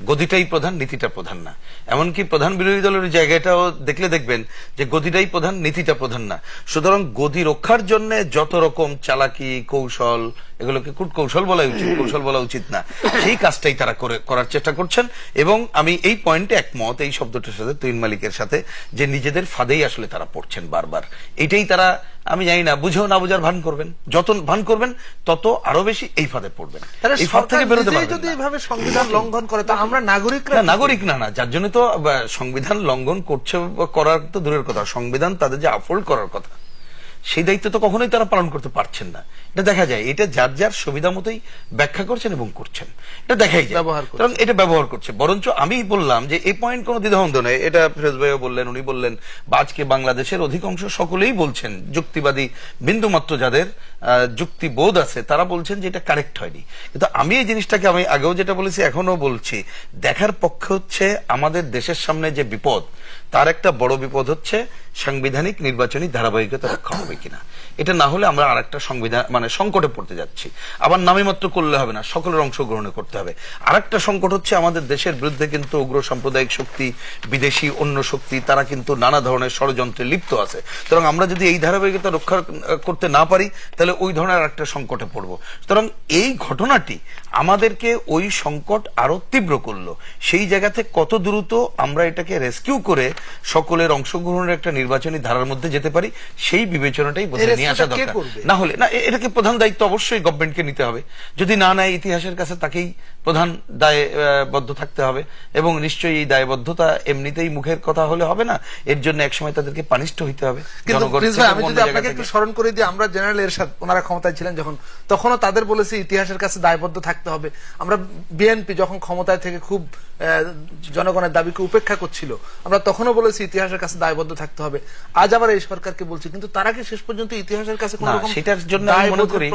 গদিটাই প্রধান, নীতিটা প্রধান না। এমনকি প্রধান বিরোধী দলের জায়গাটাও দেখলে দেখবেন যে গদিটাই প্রধান, নীতিটা প্রধান না। সুতরাং গদি রক্ষার জন্য যত রকম চালাকি, কৌশল, এগুলোকে কূটকৌশল বলা উচিত, কৌশল বলা উচিত না, সেই কাজটাই তারা করার চেষ্টা করছেন। এবং আমি এই পয়েন্টে একমত এই শব্দটার সাথে, তুহিন মালিকের সাথে, যে নিজেদের ফাঁদেই আসলে তারা পড়ছেন বারবার। এটাই তারা, আমি জানি না, বুঝেও না বুঝার ভান করবেন, যত ভান করবেন তত আরো বেশি এই ফাঁদে পড়বেন। এই ফাঁদ থেকে বেরোতে পারবেন না। যদি এইভাবে সংবিধান লঙ্ঘন করে তা আমরা নাগরিক না, যার জন্য তো সংবিধান লঙ্ঘন করছে, করার তো দূরের কথা, সংবিধান তাদের যে আপহোল্ড করার কথা, সেই দায়িত্ব তো কখনোই তারা পালন করতে পারছেন না। এটা দেখা যায়, এটা যার যার সুবিধা মতোই ব্যাখ্যা করছেন এবং করছেন, এটা দেখাই যায়, এটা ব্যবহার করছে। বরঞ্চ আমি বললাম যে এই পয়েন্ট কোনো দ্বিধাদ্বন্দ্ব নেই, এটা ফিরোজ ভাইও বললেন, উনি বললেন, বা আজকে বাংলাদেশের অধিকাংশ সকলেই বলছেন, যুক্তিবাদী বিন্দুমাত্র যাদের যুক্তিবোধ আছে তারা বলছেন যে এটা কারেক্ট হয়নি। কিন্তু আমি এই জিনিসটাকে, আমি আগেও যেটা বলেছি এখনো বলছি, দেখার পক্ষে হচ্ছে আমাদের দেশের সামনে যে বিপদ, তার একটা বড় বিপদ হচ্ছে সাংবিধানিক নির্বাচনী ধারাবাহিকতা রক্ষা হবে কিনা। এটা না হলে আমরা আরেকটা সংবিধান মানে সংকটে পড়তে যাচ্ছি। আবার নামে মাত্র করলে হবে না, সকলের অংশগ্রহণ করতে হবে। আরেকটা সংকট হচ্ছে আমাদের দেশের বিরুদ্ধে কিন্তু উগ্র সাম্প্রদায়িক শক্তি, বিদেশি অন্য শক্তি, তারা কিন্তু নানা ধরনের ষড়যন্ত্রে লিপ্ত আছে। সুতরাং আমরা যদি এই ধারাবাহিকতা রক্ষা করতে না পারি তাহলে ওই ধরনের একটা সংকটে পড়বো। সুতরাং এই ঘটনাটি আমাদেরকে ওই সংকট আরো তীব্র করলো। সেই জায়গাতে কত দ্রুত আমরা এটাকে রেস্কিউ করে সকলের অংশগ্রহণের একটা নির্বাচনী ধারার মধ্যে যেতে পারি সেই বিবেচনাটাই বোধহয় নিয়ে আসা দরকার। না হলে না, এটাকে প্রধান দায়িত্ব অবশ্যই গভর্নমেন্টকে নিতে হবে। যদি না নেয় ইতিহাসের কাছে তাকেই প্রধান দায়বদ্ধ থাকতে হবে, এবং নিশ্চয়ই এই দায়বদ্ধতা এমনিতেই মুখের কথা হলে হবে না, এর জন্য একসময় তাদেরকে পানিশড হইতে হবে। আমি যদি আপনাকে একটু স্মরণ করে দিই, আমরা জেনারেল এরশাদ ওনারা ক্ষমতায় ছিলেন যখন, তখনও তাদের বলেছি ইতিহাসের কাছে দায়বদ্ধ থাকতে হবে। আমরা বিএনপি যখন ক্ষমতায় থেকে খুব জনগণের দাবিকে উপেক্ষা করছিল, আমরা তখনও বলেছি ইতিহাসের কাছে দায়বদ্ধ থাকতে হবে। আজ আবার এই সরকারকে বলছি, কিন্তু তারা কি শেষ পর্যন্ত ইতিহাসের কাছে কোনো রকম সেটার জন্য আমি মনে করি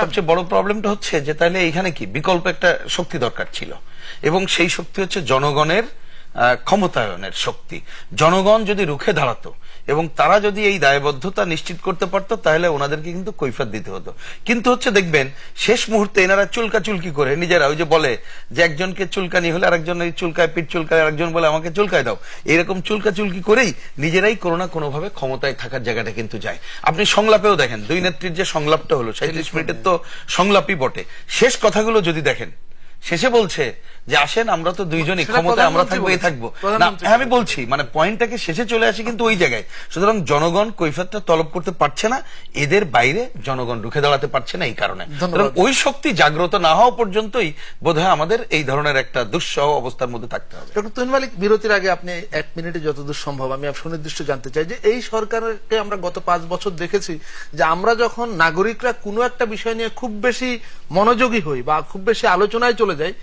সবচেয়ে বড় প্রবলেমটা হচ্ছে যে তাহলে এখানে কি বিকল্প একটা শক্তি দরকার ছিল, এবং সেই শক্তি হচ্ছে জনগণের ক্ষমতায়নের শক্তি। জনগণ যদি রুখে দাঁড়াতো এবং তারা যদি এই দায়বদ্ধতা নিশ্চিত করতে পারতো তাহলে ওনাদেরকে কিন্তু কৈফিয়ত দিতে হতো। কিন্তু হচ্ছে দেখবেন শেষ মুহূর্তে এনারা চুলকাচুলকি করে নিজেরা, ওই যে বলে যে একজনকে চুলকানি হলে আরেকজন চুলকায়, পিঠ চুলকায়, আরেকজন বলে আমাকে চুলকায় দাও, এরকম চুলকাচুলকি করেই নিজেরাই কোনো না কোনো ভাবে ক্ষমতায় থাকার জায়গাটা কিন্তু যায়। আপনি সংলাপেও দেখেন, দুই নেত্রীর যে সংলাপটা হলো 37 মিনিটের তো সংলাপই বটে, শেষ কথাগুলো যদি দেখেন শেষে বলছে যে আসেন আমরা তো দুইজনই ক্ষমতায় আমরা থাকবো, এই থাকবো না। আমি বলছি মানে পয়েন্টটাকে শেষে চলে আসি কিন্তু ওই জায়গায়। সুতরাং জনগণ কৈফিয়তটা তলব করতে পারছে না, এদের বাইরে জনগণ রুখে দাঁড়াতে পারছে না, এই কারণে। ওই শক্তি জাগ্রত না হওয়া পর্যন্তই বোধহয় আমাদের এই ধরনের একটা দুঃসহ অবস্থার মধ্যে থাকতে হবে। ডক্টর তুহিন মালিক, বিরতির আগে আপনি 1 মিনিটে যতদূর সম্ভব আমি সুনির্দিষ্ট জানতে চাই যে এই সরকারকে আমরা গত 5 বছর দেখেছি যে আমরা যখন নাগরিকরা কোনো একটা বিষয় নিয়ে খুব বেশি মনোযোগী হই বা খুব বেশি আলোচনায় চলে যাই,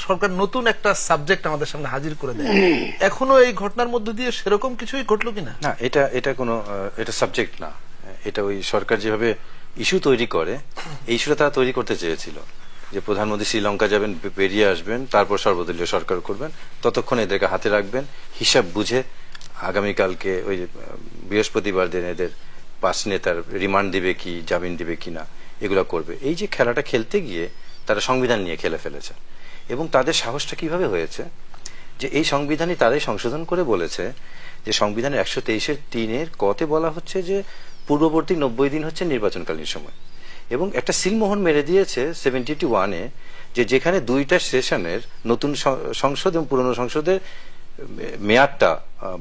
সরকার নতুন একটা সাবজেক্ট আমাদের সামনে হাজির করে দেয়। এখনো এই ঘটনার মধ্যে দিয়ে সেরকম কিছুই ঘটলো কিনা? না, এটা কোনো এটা সাবজেক্ট না। এটা ওই সরকার যেভাবে ইস্যু তৈরি করে, এই ইস্যুটা তারা তৈরি করতে চেয়েছিল যে প্রধানমন্ত্রী শ্রীলঙ্কা যাবেন, বেরিয়ে আসবেন, তারপর সর্বদলীয় সরকার করবেন, ততক্ষণ এদেরকে হাতে রাখবেন, হিসাব বুঝে আগামীকালকে ওই বৃহস্পতিবার দিন এদের 5 নেতার রিমান্ড দিবে কি জামিন দিবে কিনা এগুলো করবে। এই যে খেলাটা খেলতে গিয়ে তারা সংবিধান নিয়ে খেলে ফেলেছে। এবং তাদের সাহসটা কিভাবে হয়েছে যে এই সংবিধানই তারাই সংশোধন করে বলেছে যে সংবিধানের 123(3) কতে বলা হচ্ছে যে পূর্ববর্তী 90 দিন হচ্ছে নির্বাচনকালীন সময়, এবং একটা সিলমোহর মেরে দিয়েছে 71-এ যে যেখানে 2টা সেশনের নতুন সংসদ এবং পুরনো সংসদের মেয়াদটা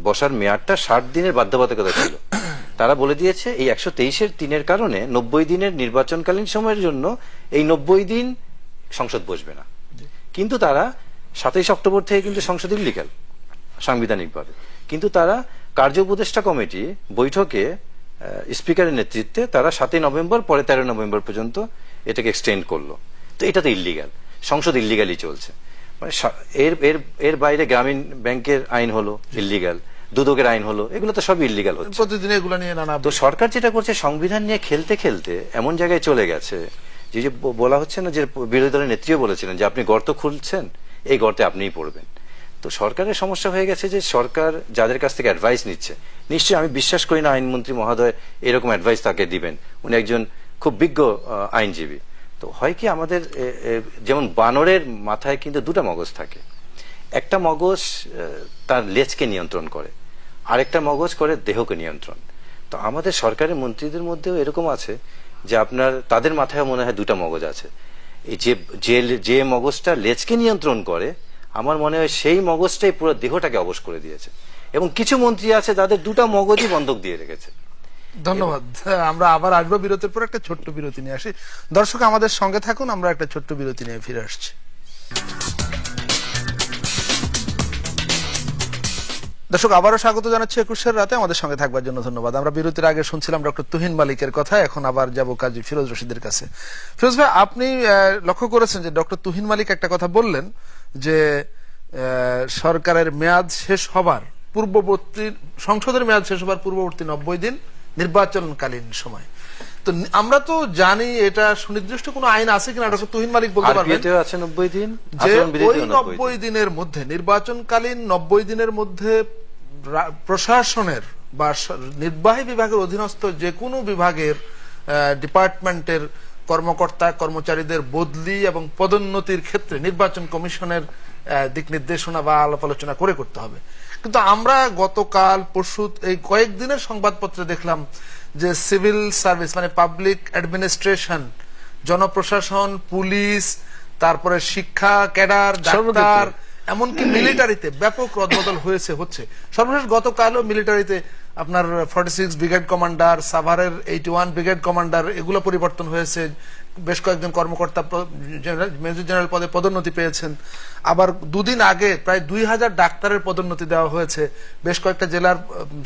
বসার মেয়াদটা 60 দিনের বাধ্যবাধকতা ছিল, তারা বলে দিয়েছে এই 123(3) কারণে 90 দিনের নির্বাচনকালীন সময়ের জন্য এই 90 দিন সংসদ বসবে না। কিন্তু তারা 27 অক্টোবর থেকে কিন্তু সংসদ ইলিগাল সাংবিধানিকভাবে, কিন্তু তারা কার্য উপদেষ্টা কমিটি বৈঠকে স্পিকারের নেতৃত্বে তারা 7 নভেম্বর পরে 13 নভেম্বর পর্যন্ত এটাকে এক্সটেন্ড করলো। তো এটা তো ইলিগাল, সংসদ ইলিগালি চলছে। মানে এর বাইরে গ্রামীণ ব্যাংকের আইন হলো ইলিগাল, দুদকের আইন হলো, এগুলো তো সব ইলিগাল হচ্ছে প্রতিদিন এগুলো নিয়ে নানা। তো সরকার যেটা করছে সংবিধান নিয়ে খেলতে খেলতে এমন জায়গায় চলে গেছে যে বলা হচ্ছে না যে বিরোধী দলের নেত্রীও বলেছিলেন যে আপনি গর্ত খুলছেন, এই গর্তে আপনিই পড়বেন। তো সরকারের সমস্যা হয়ে গেছে যে সরকার যাদের কাছ থেকে অ্যাডভাইস নিচ্ছে, নিশ্চয়ই আমি বিশ্বাস করি না আইনমন্ত্রী মহোদয় এরকম অ্যাডভাইস তাকে দিবেন, উনি একজন খুব বিজ্ঞ আইনজীবী। তো হয় কি আমাদের যেমন বানরের মাথায় কিন্তু 2টা মগজ থাকে, একটা মগজ তার লেজকে নিয়ন্ত্রণ করে, আরেকটা মগজ করে দেহকে নিয়ন্ত্রণ। তো আমাদের সরকারের মন্ত্রীদের মধ্যেও এরকম আছে যে আপনার তাদের মাথায় মনে হয় 2টা মগজ আছে। এই যে মগজটা লেজকে নিয়ন্ত্রণ করে, আমার মনে হয় সেই মগজটাই পুরো দেহটাকে অবশ করে দিয়েছে, এবং কিছু মন্ত্রী আছে যাদের 2টা মগজই বন্ধক দিয়ে রেখেছে। ধন্যবাদ। আমরা আবার আসবো বিরতির পর, একটা ছোট্ট বিরতি নিয়ে আসি। দর্শক আমাদের সঙ্গে থাকুন, আমরা একটা ছোট্ট বিরতি নিয়ে ফিরে আসছি। দর্শক আবারও স্বাগত জানাচ্ছি 21 রাতে, আমাদের সঙ্গে থাকবার জন্য ধন্যবাদ। আমরা বিরতির আগে শুনছিলাম ডক্টর তুহিন মালিকের কথা, এখন আবার যাব কাজী ফিরোজ রশিদের কাছে। ফিরোজ ভাই, আপনি লক্ষ্য করেছেন যে ডক্টর তুহিন মালিক একটা কথা বললেন যে সরকারের মেয়াদ শেষ হবার পূর্ববর্তী, সংসদের মেয়াদ শেষ হবার পূর্ববর্তী 90 দিন নির্বাচনকালীন সময়। তো আমরা তো জানি এটা সুনির্দিষ্ট কোনো আইন আছে কিনা ডক্টর তুহিন মালিক বলতে পারবেন? আছে 90 দিন, যে ওই 90 দিনের মধ্যে, নির্বাচনকালীন 90 দিনের মধ্যে প্রশাসনের বা নির্বাহী বিভাগের অধীনস্থ যে কোনো বিভাগের ডিপার্টমেন্টের কর্মকর্তা কর্মচারীদের বদলি এবং পদোন্নতির ক্ষেত্রে নির্বাচন কমিশনের দিক নির্দেশনা বা আলাপ আলোচনা করে করতে হবে। কিন্তু আমরা গতকাল পরশু এই কয়েকদিনের সংবাদপত্রে দেখলাম যে সিভিল সার্ভিস মানে পাবলিক অ্যাডমিনিস্ট্রেশন, জনপ্রশাসন, পুলিশ, তারপরে শিক্ষা ক্যাডার, ডাক্তার, এমনকি মিলিটারিতে ব্যাপক রদবদল হচ্ছে। সর্বশেষ গতকালও মিলিটারিতে আপনার 46 ব্রিগেড কমান্ডার, সাভারের 81 ব্রিগেড কমান্ডার এগুলো পরিবর্তন হয়েছে। বেশ কয়েকজন কর্মকর্তা মেজর জেনারেল পদে পদোন্নতি পেয়েছেন। আবার দুদিন আগে প্রায় 2000 ডাক্তারের পদোন্নতি দেওয়া হয়েছে। বেশ কয়েকটা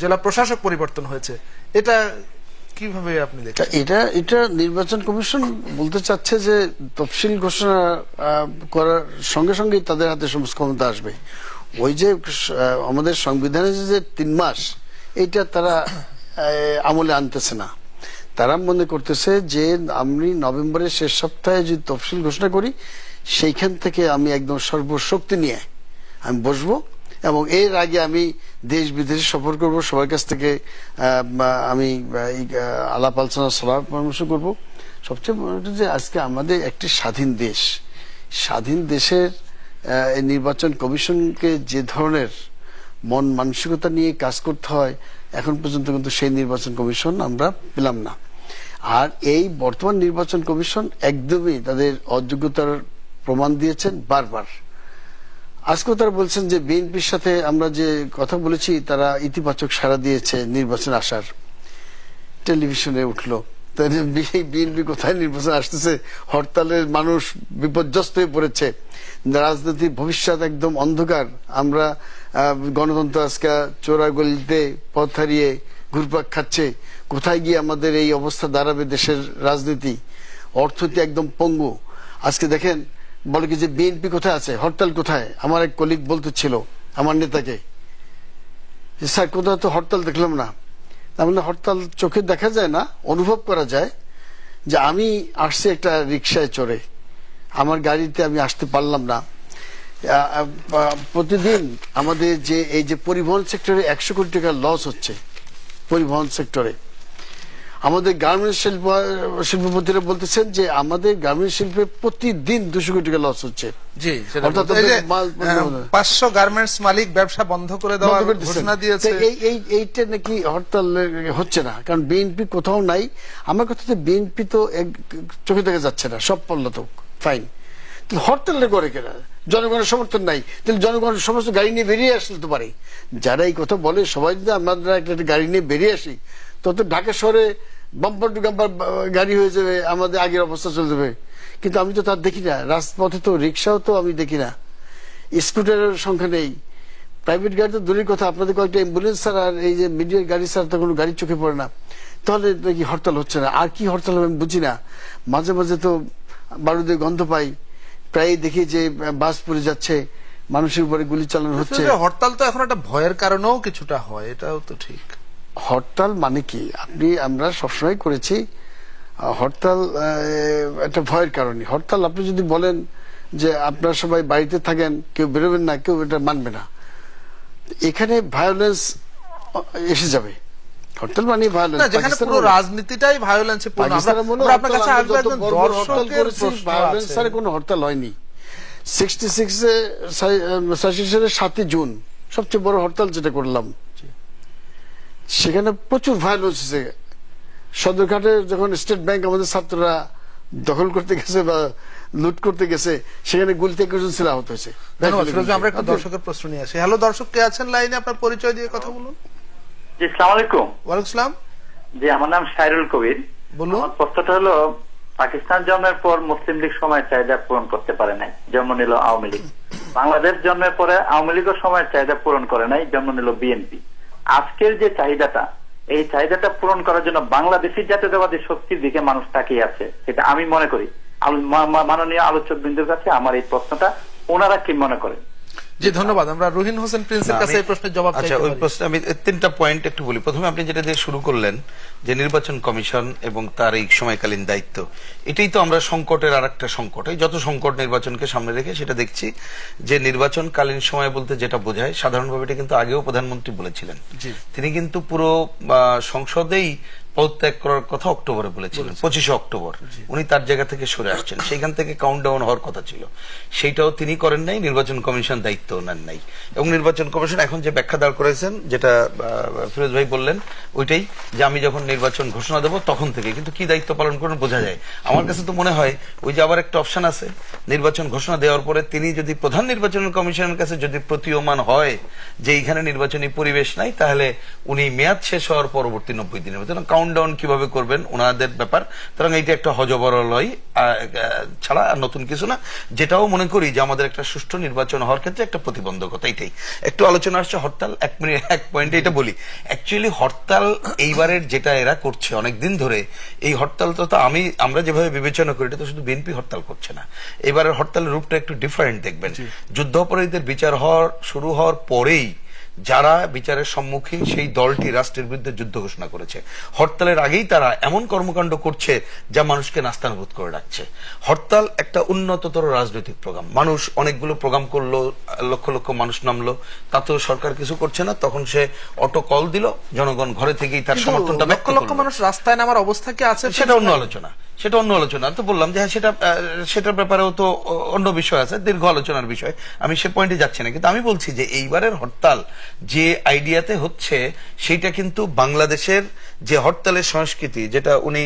জেলা প্রশাসক পরিবর্তন হয়েছে। এটা কিভাবে আপনি দেখেন? এটা নির্বাচন কমিশন বলতে চাচ্ছে যে তফসিল ঘোষণা করার সঙ্গে সঙ্গেই তাদের হাতে সমস্ত ক্ষমতা আসবে। ওই যে আমাদের সংবিধানে যে 3 মাস, এটা তারা আমলে আনতেছে না। তারা মনে করতেছে যে আমি নভেম্বরের শেষ সপ্তাহে যদি তফসিল ঘোষণা করি, সেইখান থেকে আমি একদম সর্বশক্তি নিয়ে আমি বসবো এবং এর আগে আমি দেশ বিদেশে সফর করব, সবার কাছ থেকে আমি আলাপ আলোচনা সলাপ পরামর্শ করব। সবচেয়ে বড় যে আজকে আমাদের একটি স্বাধীন দেশ, স্বাধীন দেশের নির্বাচন কমিশনকে যে ধরনের মন মানসিকতা নিয়ে কাজ করতে হয়, এখন পর্যন্ত কিন্তু সেই নির্বাচন কমিশন আমরা পেলাম না। আর এই বর্তমান নির্বাচন কমিশন একদমই তাদের অযোগ্যতার প্রমাণ দিয়েছেন বারবার। আজকেও তারা বলছেন যে বিএনপির সাথে আমরা যে কথা বলেছি তারা ইতিবাচক সাড়া দিয়েছে নির্বাচন আসার। টেলিভিশনে উঠলো বিএনপি কোথায় নির্বাচন আসতেছে, হরতালের মানুষ বিপর্যস্ত হয়ে পড়েছে, রাজনীতির ভবিষ্যৎ একদম অন্ধকার, আমরা গণতন্ত্র আজকে চোরা গলিতে পথ হারিয়ে ঘুরপাক খাচ্ছে, কোথায় গিয়ে আমাদের এই অবস্থা দাঁড়াবে দেশের রাজনীতি, অর্থনীতি একদম পঙ্গু। আজকে দেখেন বলে কি যে বিএনপি কোথায় আছে, হরতাল কোথায়? আমার এক কলিগ বলতে ছিল আমার নেতাকে, স্যার কোথাও তো হরতাল দেখলাম না। তার মানে হরতাল চোখে দেখা যায় না, অনুভব করা যায়। যে আমি আসছি একটা রিক্সায় চড়ে, আমার গাড়িতে আমি আসতে পারলাম না। প্রতিদিন আমাদের যে এই যে পরিবহন সেক্টরে 100 কোটি টাকা লস হচ্ছে, পরিবহন সেক্টরে আমাদের গার্মেন্টস শিল্পপতিরা বলতেছেন যে আমাদের গার্মেন্টস শিল্পে প্রতিদিন 200 কোটি টাকা লস হচ্ছে। জি, 500 গার্মেন্টস মালিক ব্যবসা বন্ধ করে দেওয়ার ঘোষণা দিয়েছে। এইটা নাকি হরতাল হচ্ছে না, কারণ বিএনপি কোথাও নাই। আমার কথাতে বিএনপি তো চোখে দেখা যাচ্ছে না, সব পল্লতক ফাইন। হরতাল করে কেনা, জনগণের সমর্থন নাই, তাহলে জনগণের সমস্ত গাড়ি নিয়ে বেরিয়ে আসলে তো পারে। যারা এই কথা বলে সবাই যদি আমরা একটা গাড়ি নিয়ে বেরিয়ে আসি, তত ঢাকা শহরে বাম্পার টু বাম্পার গাড়ি হয়ে যাবে, আমাদের আগের অবস্থা চলে যাবে। কিন্তু আমি তো তার দেখি না, রাজপথে তো রিক্সাও তো আমি দেখি না, স্কুটারের সংখ্যা নেই, প্রাইভেট গাড়ি তো দূরের কথা, আপনাদের কয়েকটা অ্যাম্বুলেন্স ছাড়া আর এই যে মিডিয়ার গাড়ি ছাড়া তো কোনো গাড়ি চোখে পড়ে না। তাহলে নাকি হরতাল হচ্ছে না? আর কি হরতাল হবে আমি বুঝি না। মাঝে মাঝে তো বারুদের গন্ধ পাই, প্রায় দেখি যে বাস পড়ে যাচ্ছে, মানুষের উপরে গুলি চালানো হচ্ছে। হরতাল তো এখন একটা ভয়ের কারণেও কিছুটা হয়, এটাও তো ঠিক। হরতাল মানে কি, আমরা সবসময় করেছি হরতাল একটা ভয়ের কারণে। হরতাল আপনি যদি বলেন যে আপনারা সবাই বাড়িতে থাকেন, কেউ বেরোবেন না, কেউ এটা মানবে না, এখানে ভায়োলেন্স এসে যাবে। হরতাল মানে ভায়োলেন্স, যেখানে পুরো রাজনীতিটাই ভায়োলেন্সে পূর্ণ। আমরা আপনার কাছে আসবো, একজন দর্শকের প্রশ্ন আছে। স্যার কোনো হরতাল হয়নি। 66 সালের 7 জুন সবচেয়ে বড় হরতাল যেটা করলাম, সেখানে প্রচুর ভায়োলেন্স হয়েছে। সদরঘাটে যখন স্টেট ব্যাংক আমাদের ছাত্ররা দখল করতে গেছে বা লুট করতে গেছে, সেখানে গুলিতে 21 জন ছিল আহত হয়েছে। আমরা একটা দর্শকের প্রশ্ন নিয়ে আসি। হ্যালো দর্শক, কে আছেন লাইনে? আপনার পরিচয় দিয়ে কথা বলুন। জি, আসসালামু আলাইকুম। ওয়ালাইকুম আসসালাম। জি, আমার নাম শায়রুল কবির। বলুন। আমার প্রশ্নটা হলো, পাকিস্তান জন্মের পর মুসলিম লীগ সময়ের চাহিদা পূরণ করতে পারে নাই, জন্ম নিল আওয়ামী লীগ। বাংলাদেশ জন্মের পরে আওয়ামী লীগের সময়ের চাহিদা পূরণ করে নাই, জন্ম নিল বিএনপি। আজকের যে চাহিদাটা, এই চাহিদাটা পূরণ করার জন্য বাংলাদেশি জাতীয়তাবাদী শক্তির দিকে মানুষ তাকিয়ে আছে, সেটা আমি মনে করি। মাননীয় আলোচক বিন্দুর কাছে আমার এই প্রশ্নটা, ওনারা কি মনে করেন? জি ধন্যবাদ। আমরা রুহিন হোসেন প্রিন্সের কাছে এই প্রশ্নের জবাব আচ্ছা, ওই প্রশ্নে আমি 3টা পয়েন্ট একটু বলি। প্রথমে আপনি যেটা দিয়ে শুরু করলেন যে নির্বাচন কমিশন এবং তার এই সময়কালীন দায়িত্ব, এটাই তো আমরা সংকটের আর একটা সংকট। এই যত সংকট নির্বাচনকে সামনে রেখে সেটা দেখছি যে নির্বাচনকালীন সময় বলতে যেটা বোঝায় সাধারণভাবে এটা কিন্তু আগেও প্রধানমন্ত্রী বলেছিলেন। তিনি কিন্তু পুরো সংসদেই পদত্যাগ করার কথা অক্টোবরে বলেছিলেন, 25শে অক্টোবর উনি তার জায়গা থেকে সরে আসছেন। সেইখান থেকে কাউন্টডাউন হওয়ার কথা ছিল, সেইটাও তিনি করেন নাই, নির্বাচন কমিশন দায়িত্ব নেন নাই। এবং নির্বাচন কমিশন এখন যে ব্যাখ্যা দাঁড় করেছেন, যেটা ফিরোজ ভাই বললেন, ওইটাই যে আমি যখন নির্বাচন ঘোষণা দেবো তখন থেকে, কিন্তু কি দায়িত্ব পালন করেন বোঝা যায়। আমার কাছে তো মনে হয় ওই যে আবার একটা অপশন আছে, নির্বাচন ঘোষণা দেওয়ার পরে তিনি যদি প্রধান নির্বাচন কমিশনের কাছে যদি প্রতীয়মান হয় যে এইখানে নির্বাচনী পরিবেশ নাই, তাহলে উনি মেয়াদ শেষ হওয়ার পরবর্তী 90 দিনের মধ্যে কাউন্টডাউন কিভাবে করবেন ওনাদের ব্যাপার। সুতরাং এইটা একটা হজবরলয় ছাড়া আর নতুন কিছু না, যেটাও মনে করি যে আমাদের একটা সুষ্ঠু নির্বাচন হওয়ার ক্ষেত্রে একটা প্রতিবন্ধকতা। এটাই একটু আলোচনা আসছে হরতাল, এক পয়েন্টে এটা বলি। অ্যাকচুয়ালি হরতাল এইবারের যেটা এরা করছে অনেকদিন ধরে, এই হরতালটা তো আমরা যেভাবে বিবেচনা করি, এটা তো শুধু বিএনপি হরতাল করছে না, এবারের হরতালের রূপটা একটু ডিফারেন্ট দেখবেন। যুদ্ধাপরাধীদের বিচার শুরু হওয়ার পরেই যারা বিচারের সম্মুখীন সেই দলটি রাষ্ট্রের বিরুদ্ধে যুদ্ধ ঘোষণা করেছে। হরতালের আগেই তারা এমন কর্মকাণ্ড করছে যা মানুষকে নাস্তানাবুদ করে রাখছে। হরতাল একটা উন্নততর রাজনৈতিক প্রোগ্রাম, মানুষ অনেকগুলো প্রোগ্রাম করলো, লক্ষ লক্ষ মানুষ নামলো, তাতেও সরকার কিছু করছে না, তখন সে অটো কল দিল, জনগণ ঘরে থেকেই তার সমর্থনটা ব্যক্ত করলো। লক্ষ মানুষ রাস্তায় নামার অবস্থা কি আছে সেটা অন্য আলোচনা, তো বললাম যে সেটার ব্যাপারেও তো অন্য বিষয় আছে, দীর্ঘ আলোচনার বিষয়, আমি সে পয়েন্টে যাচ্ছি না। কিন্তু আমি বলছি যে এইবারের হরতাল যে আইডিয়াতে হচ্ছে, সেইটা কিন্তু বাংলাদেশের যে হরতালের সংস্কৃতি, যেটা উনি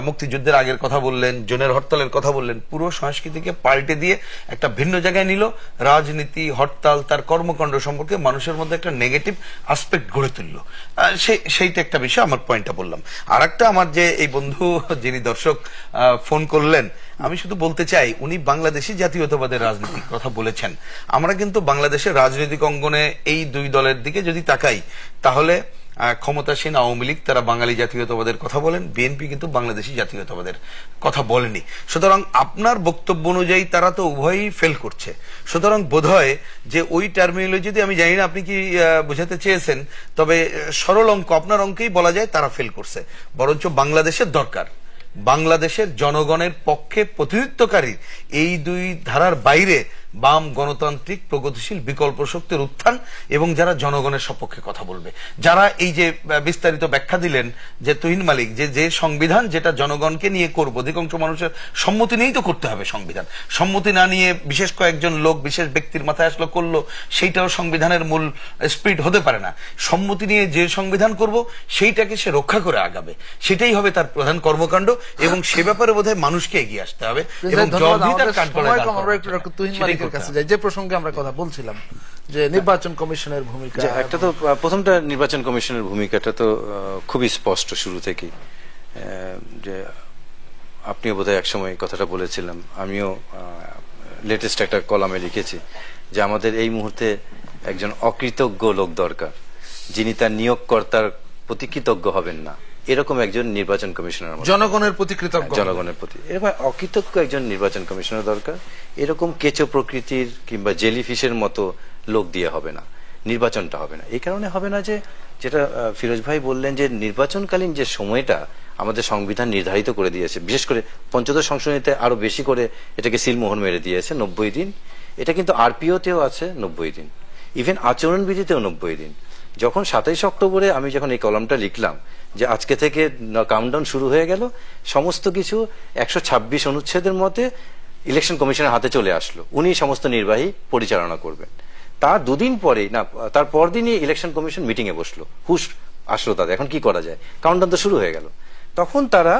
মুক্তিযুদ্ধের আগের কথা বললেন, জুনের হরতালের কথা বললেন, পুরো সংস্কৃতিকে পাল্টে দিয়ে একটা ভিন্ন জায়গায় নিল। রাজনীতি, হরতাল, তার কর্মকাণ্ড সম্পর্কে মানুষের মধ্যে একটা নেগেটিভ আসপেক্ট গড়ে তুললো। সেইটা একটা বিষয়, আমার পয়েন্টটা বললাম। আর একটা, আমার যে এই বন্ধু যিনি দর্শক ফোন করলেন, আমি শুধু বলতে চাই, উনি বাংলাদেশি জাতীয়তাবাদের রাজনীতির কথা বলেছেন। আমরা কিন্তু বাংলাদেশের রাজনৈতিক অঙ্গনে এই দুই দলের দিকে যদি তাকাই, তাহলে ক্ষমতাসীন আওয়ামী লীগ তারা বাঙালি জাতীয়তাবাদের কথা বলেন, বিএনপি কিন্তু বাংলাদেশি জাতীয়তাবাদের কথা বলেনি। সুতরাং আপনার বক্তব্য অনুযায়ী তারা তো উভয়ই ফেল করছে। সুতরাং বোধহয় যে ওই টার্মিনোলজি, আমি জানি না আপনি কি বোঝাতে চেয়েছেন, তবে সরল অঙ্ক, আপনার অঙ্কেই বলা যায় তারা ফেল করছে। বরঞ্চ বাংলাদেশের দরকার, বাংলাদেশের জনগণের পক্ষে প্রতিনিধিত্বকারী এই দুই ধারার বাইরে বাম, গণতান্ত্রিক, প্রগতিশীল বিকল্প শক্তির উত্থান, এবং যারা জনগণের সপক্ষে কথা বলবে, যারা এই যে বিস্তারিত ব্যাখ্যা দিলেন যে তুহিন মালিক, যে সংবিধান যেটা জনগণকে নিয়ে করবো, অধিকাংশ মানুষের সম্মতি নিয়েই তো করতে হবে সংবিধান, সম্মতি না নিয়ে বিশেষ কয়েকজন লোক বিশেষ ব্যক্তির মাথায় আসলো করলো, সেইটাও সংবিধানের মূল স্পিরিট হতে পারে না। সম্মতি নিয়ে যে সংবিধান করব সেইটাকে সে রক্ষা করে আগাবে, সেটাই হবে তার প্রধান কর্মকাণ্ড, এবং সে ব্যাপারে বোধহয় মানুষকে এগিয়ে আসতে হবে। এবং তুহিন মালিকের কাছে যাই, যে প্রসঙ্গে আমরা কথা বলছিলাম, যে নির্বাচন কমিশনের ভূমিকা। একটা তো প্রথমটা, নির্বাচন কমিশনের ভূমিকাটা তো খুবই স্পষ্ট শুরু থেকেই। যে আপনিও বোধহয় একসময় কথাটা বলেছিলাম, আমিও লেটেস্ট একটা কলামে লিখেছি যে আমাদের এই মুহূর্তে একজন অকৃতজ্ঞ লোক দরকার, যিনি তার নিয়োগকর্তার প্রতি কৃতজ্ঞ হবেন না, এরকম একজন নির্বাচন কমিশনার, জনগণের প্রতি কৃতজ্ঞ, জনগণের প্রতি এরকম অকৃতজ্ঞ একজন নির্বাচন কমিশনার দরকার। এরকম কেঁচো প্রকৃতির কিংবা জেলিফিশের মতো লোক দিয়ে হবে না, নির্বাচনটা হবে না। এই কারণে হবে না যে, যেটা ফিরোজ ভাই বললেন, যে নির্বাচনকালীন যে সময়টা আমাদের সংবিধান নির্ধারিত করে দিয়েছে, বিশেষ করে পঞ্চদশ সংশোধনীতে আরো বেশি করে এটাকে সিলমোহর মেরে দিয়েছে, 90 দিন। এটা কিন্তু আরপিওতেও আছে 90 দিন, ইভেন আচরণবিধিতেও 90 দিন। যখন 27 অক্টোবরে আমি যখন এই কলামটা লিখলাম যে আজকে থেকে কাউন্টডাউন শুরু হয়ে গেল, সমস্ত কিছু 126 অনুচ্ছেদের মধ্যে ইলেকশন কমিশনের হাতে চলে আসলো, উনি সমস্ত নির্বাহী পরিচালনা করবেন। তার দুদিন পরেই না, তার পরদিনই ইলেকশন কমিশন মিটিং এ বসলো, হুশ আসলো তাদের, এখন কি করা যায়, কাউন্টডাউন তো শুরু হয়ে গেল। তখন তারা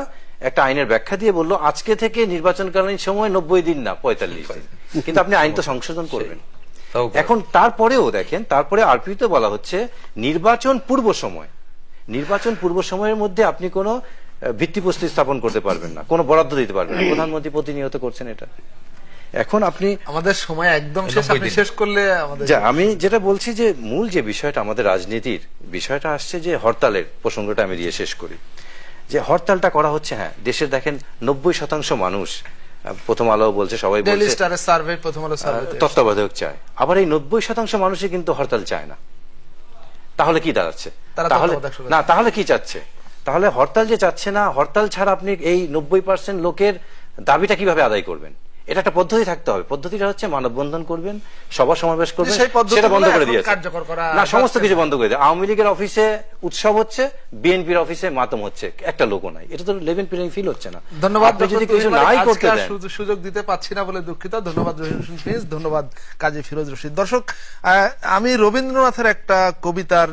একটা আইনের ব্যাখ্যা দিয়ে বললো আজকে থেকে নির্বাচনকালীন সময় 90 দিন না 45 দিন, কিন্তু আপনি আইন তো সংশোধন করবেন। এখন তারপরেও দেখেন, তারপরে আরপিতে বলা হচ্ছে নির্বাচন পূর্ব সময়, নির্বাচন পূর্ব সময়ের মধ্যে আপনি কোনো ভিত্তিপ্রস্তর স্থাপন করতে পারবেন না, কোনো বরাদ্দ দিতে পারবেন না। প্রধানমন্ত্রী প্রতিনিয়ত করছেন এটা। এখন আপনি আমাদের সময় একদম শেষ, আপনি শেষ করলে আমাদের। আমি যেটা বলছি যে মূল যে বিষয়টা আমাদের রাজনীতির বিষয়টা আসছে, যে হরতালের প্রসঙ্গটা আমি দিয়ে শেষ করি। যে হরতালটা করা হচ্ছে, হ্যাঁ, দেশের দেখেন 90% মানুষ প্রথম আলো বলছে, সবাই ডেইলি বলছে স্টারের সার্ভে, প্রথম আলো সার্ভে তত্ত্বাবধায়ক চায়। আবার এই 90% মানুষই কিন্তু হরতাল চায় না। তাহলে কি দাঁড়াচ্ছে? তাহলে কি চাচ্ছে? তাহলে হরতাল যে চাচ্ছে না, হরতাল ছাড়া আপনি এই 90% লোকের দাবিটা কিভাবে আদায় করবেন? এটা একটা পদ্ধতি থাকতে হবে। পদ্ধতিটা হচ্ছে মানববন্ধন করবেন, সভা সমাবেশ করবেন, সেটা বন্ধ করে দিয়েছে না, সমস্ত কিছু বন্ধ করে দিয়ে। আওয়ামী লীগের অফিসে উৎসব হচ্ছে, বিএনপির অফিসে মাতম হচ্ছে, একটা লোকও নাই। এটা তো লেভেল প্লেইং ফিল হচ্ছে না। ধন্যবাদ। যদি কিছু নাই করতে দেন, সুযোগ দিতে পাচ্ছি না বলে দুঃখিত। ধন্যবাদ জহির হোসেন প্রিন্স, ধন্যবাদ কাজী ফিরোজ রশিদ। দর্শক, আমি রবীন্দ্রনাথের একটা কবিতার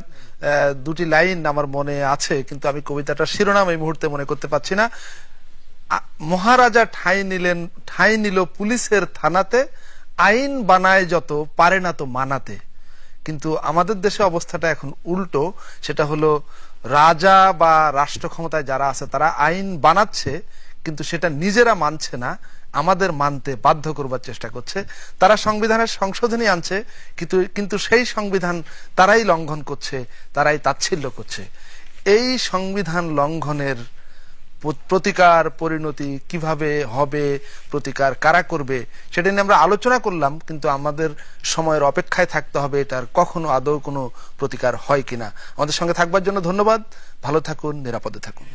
দুটি লাইন আমার মনে আছে, কিন্তু আমি কবিতাটার শিরোনাম এই মুহূর্তে মনে করতে পারছি না। মহারাজা ঠাঁই নিল পুলিশের থানাতে, আইন বানায় যত পারে না তো মানাতে। কিন্তু আমাদের দেশে অবস্থাটা এখন উল্টো। সেটা হলো রাজা বা রাষ্ট্র ক্ষমতায় যারা আছে তারা আইন বানাচ্ছে, কিন্তু সেটা নিজেরা মানছে না, আমাদের মানতে বাধ্য করবার চেষ্টা করছে। তারা সংবিধানের সংশোধনী আনছে, কিন্তু সেই সংবিধান তারাই লঙ্ঘন করছে, তারাই তাচ্ছিল্য করছে। এই সংবিধান লঙ্ঘনের প্রতিকার পরিণতি কিভাবে হবে, প্রতিকার কারা করবে, সেটা নিয়ে আমরা আলোচনা করলাম, কিন্তু আমাদের সময়ের অপেক্ষায় থাকতে হবে এটার কখনো আদৌ কোনো প্রতিকার হয় কিনা। আমাদের সঙ্গে থাকবার জন্য ধন্যবাদ। ভালো থাকুন, নিরাপদে থাকুন।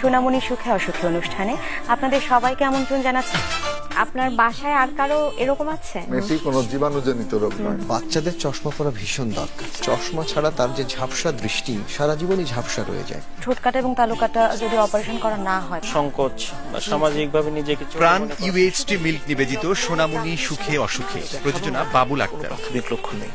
সোনামণি সুখে অসুখী অনুষ্ঠানে আপনাদের সবাইকে আমন্ত্রণ জানাচ্ছি। আপনার বাসায় আর কারো এরকম আছে? মেসি কোনো জীবাণুজনিত রোগ নয়। বাচ্চাদের চশমা পরা ভীষণ দরকার। চশমা ছাড়া তার যে ঝাপসা দৃষ্টি সারা জীবনই ঝাপসা রয়ে যায়। ঠোঁটকাটা এবং তালুকাটা যদি অপারেশন করা না হয়, সংকোচ বা সামাজিকভাবে নিজেকে। প্রাণ ইউএইচটি মিল্ক নিবেদিত সোনামণি সুখে অসুখে, প্রযোজনা বাবুল আক্তার। লক্ষ্য নেই।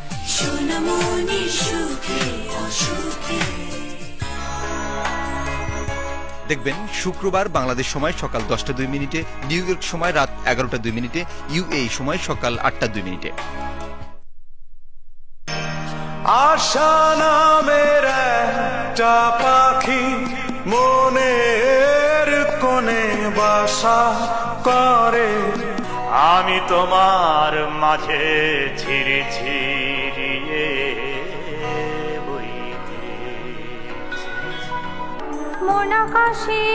দেখবেন শুক্রবার বাংলাদেশ সময় সকাল 10টা 2 মিনিটে, নিউ ইয়র্ক সময় রাত 11টা 2 মিনিটে, ইউএই সময় সকাল 8টা 2 মিনিটে। আশা নামের একটা পাখি মনের কোণে বাসা করে, আমি তোমার মাঝে ঝিরি ঝিরিয়ে মন আকাশে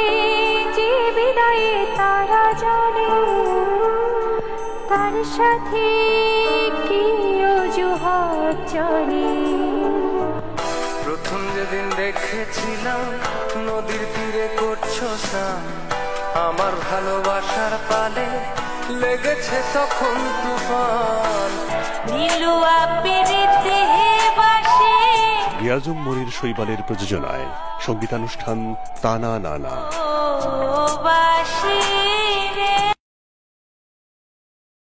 যে বিদায়ে তারা জ্বলে, তার সাথে কি অজুহাত চলে। প্রথম যেদিন দেখেছিলাম নদীর তীরে করছো স্নান, আমার ভালোবাসার পালে লেগেছে তখন তুফান। নীলুয়া পেরিতে বাসে। রিয়াজুম মনির শৈবালের প্রযোজনায় সঙ্গীতানুষ্ঠান তানা নানা। বাসে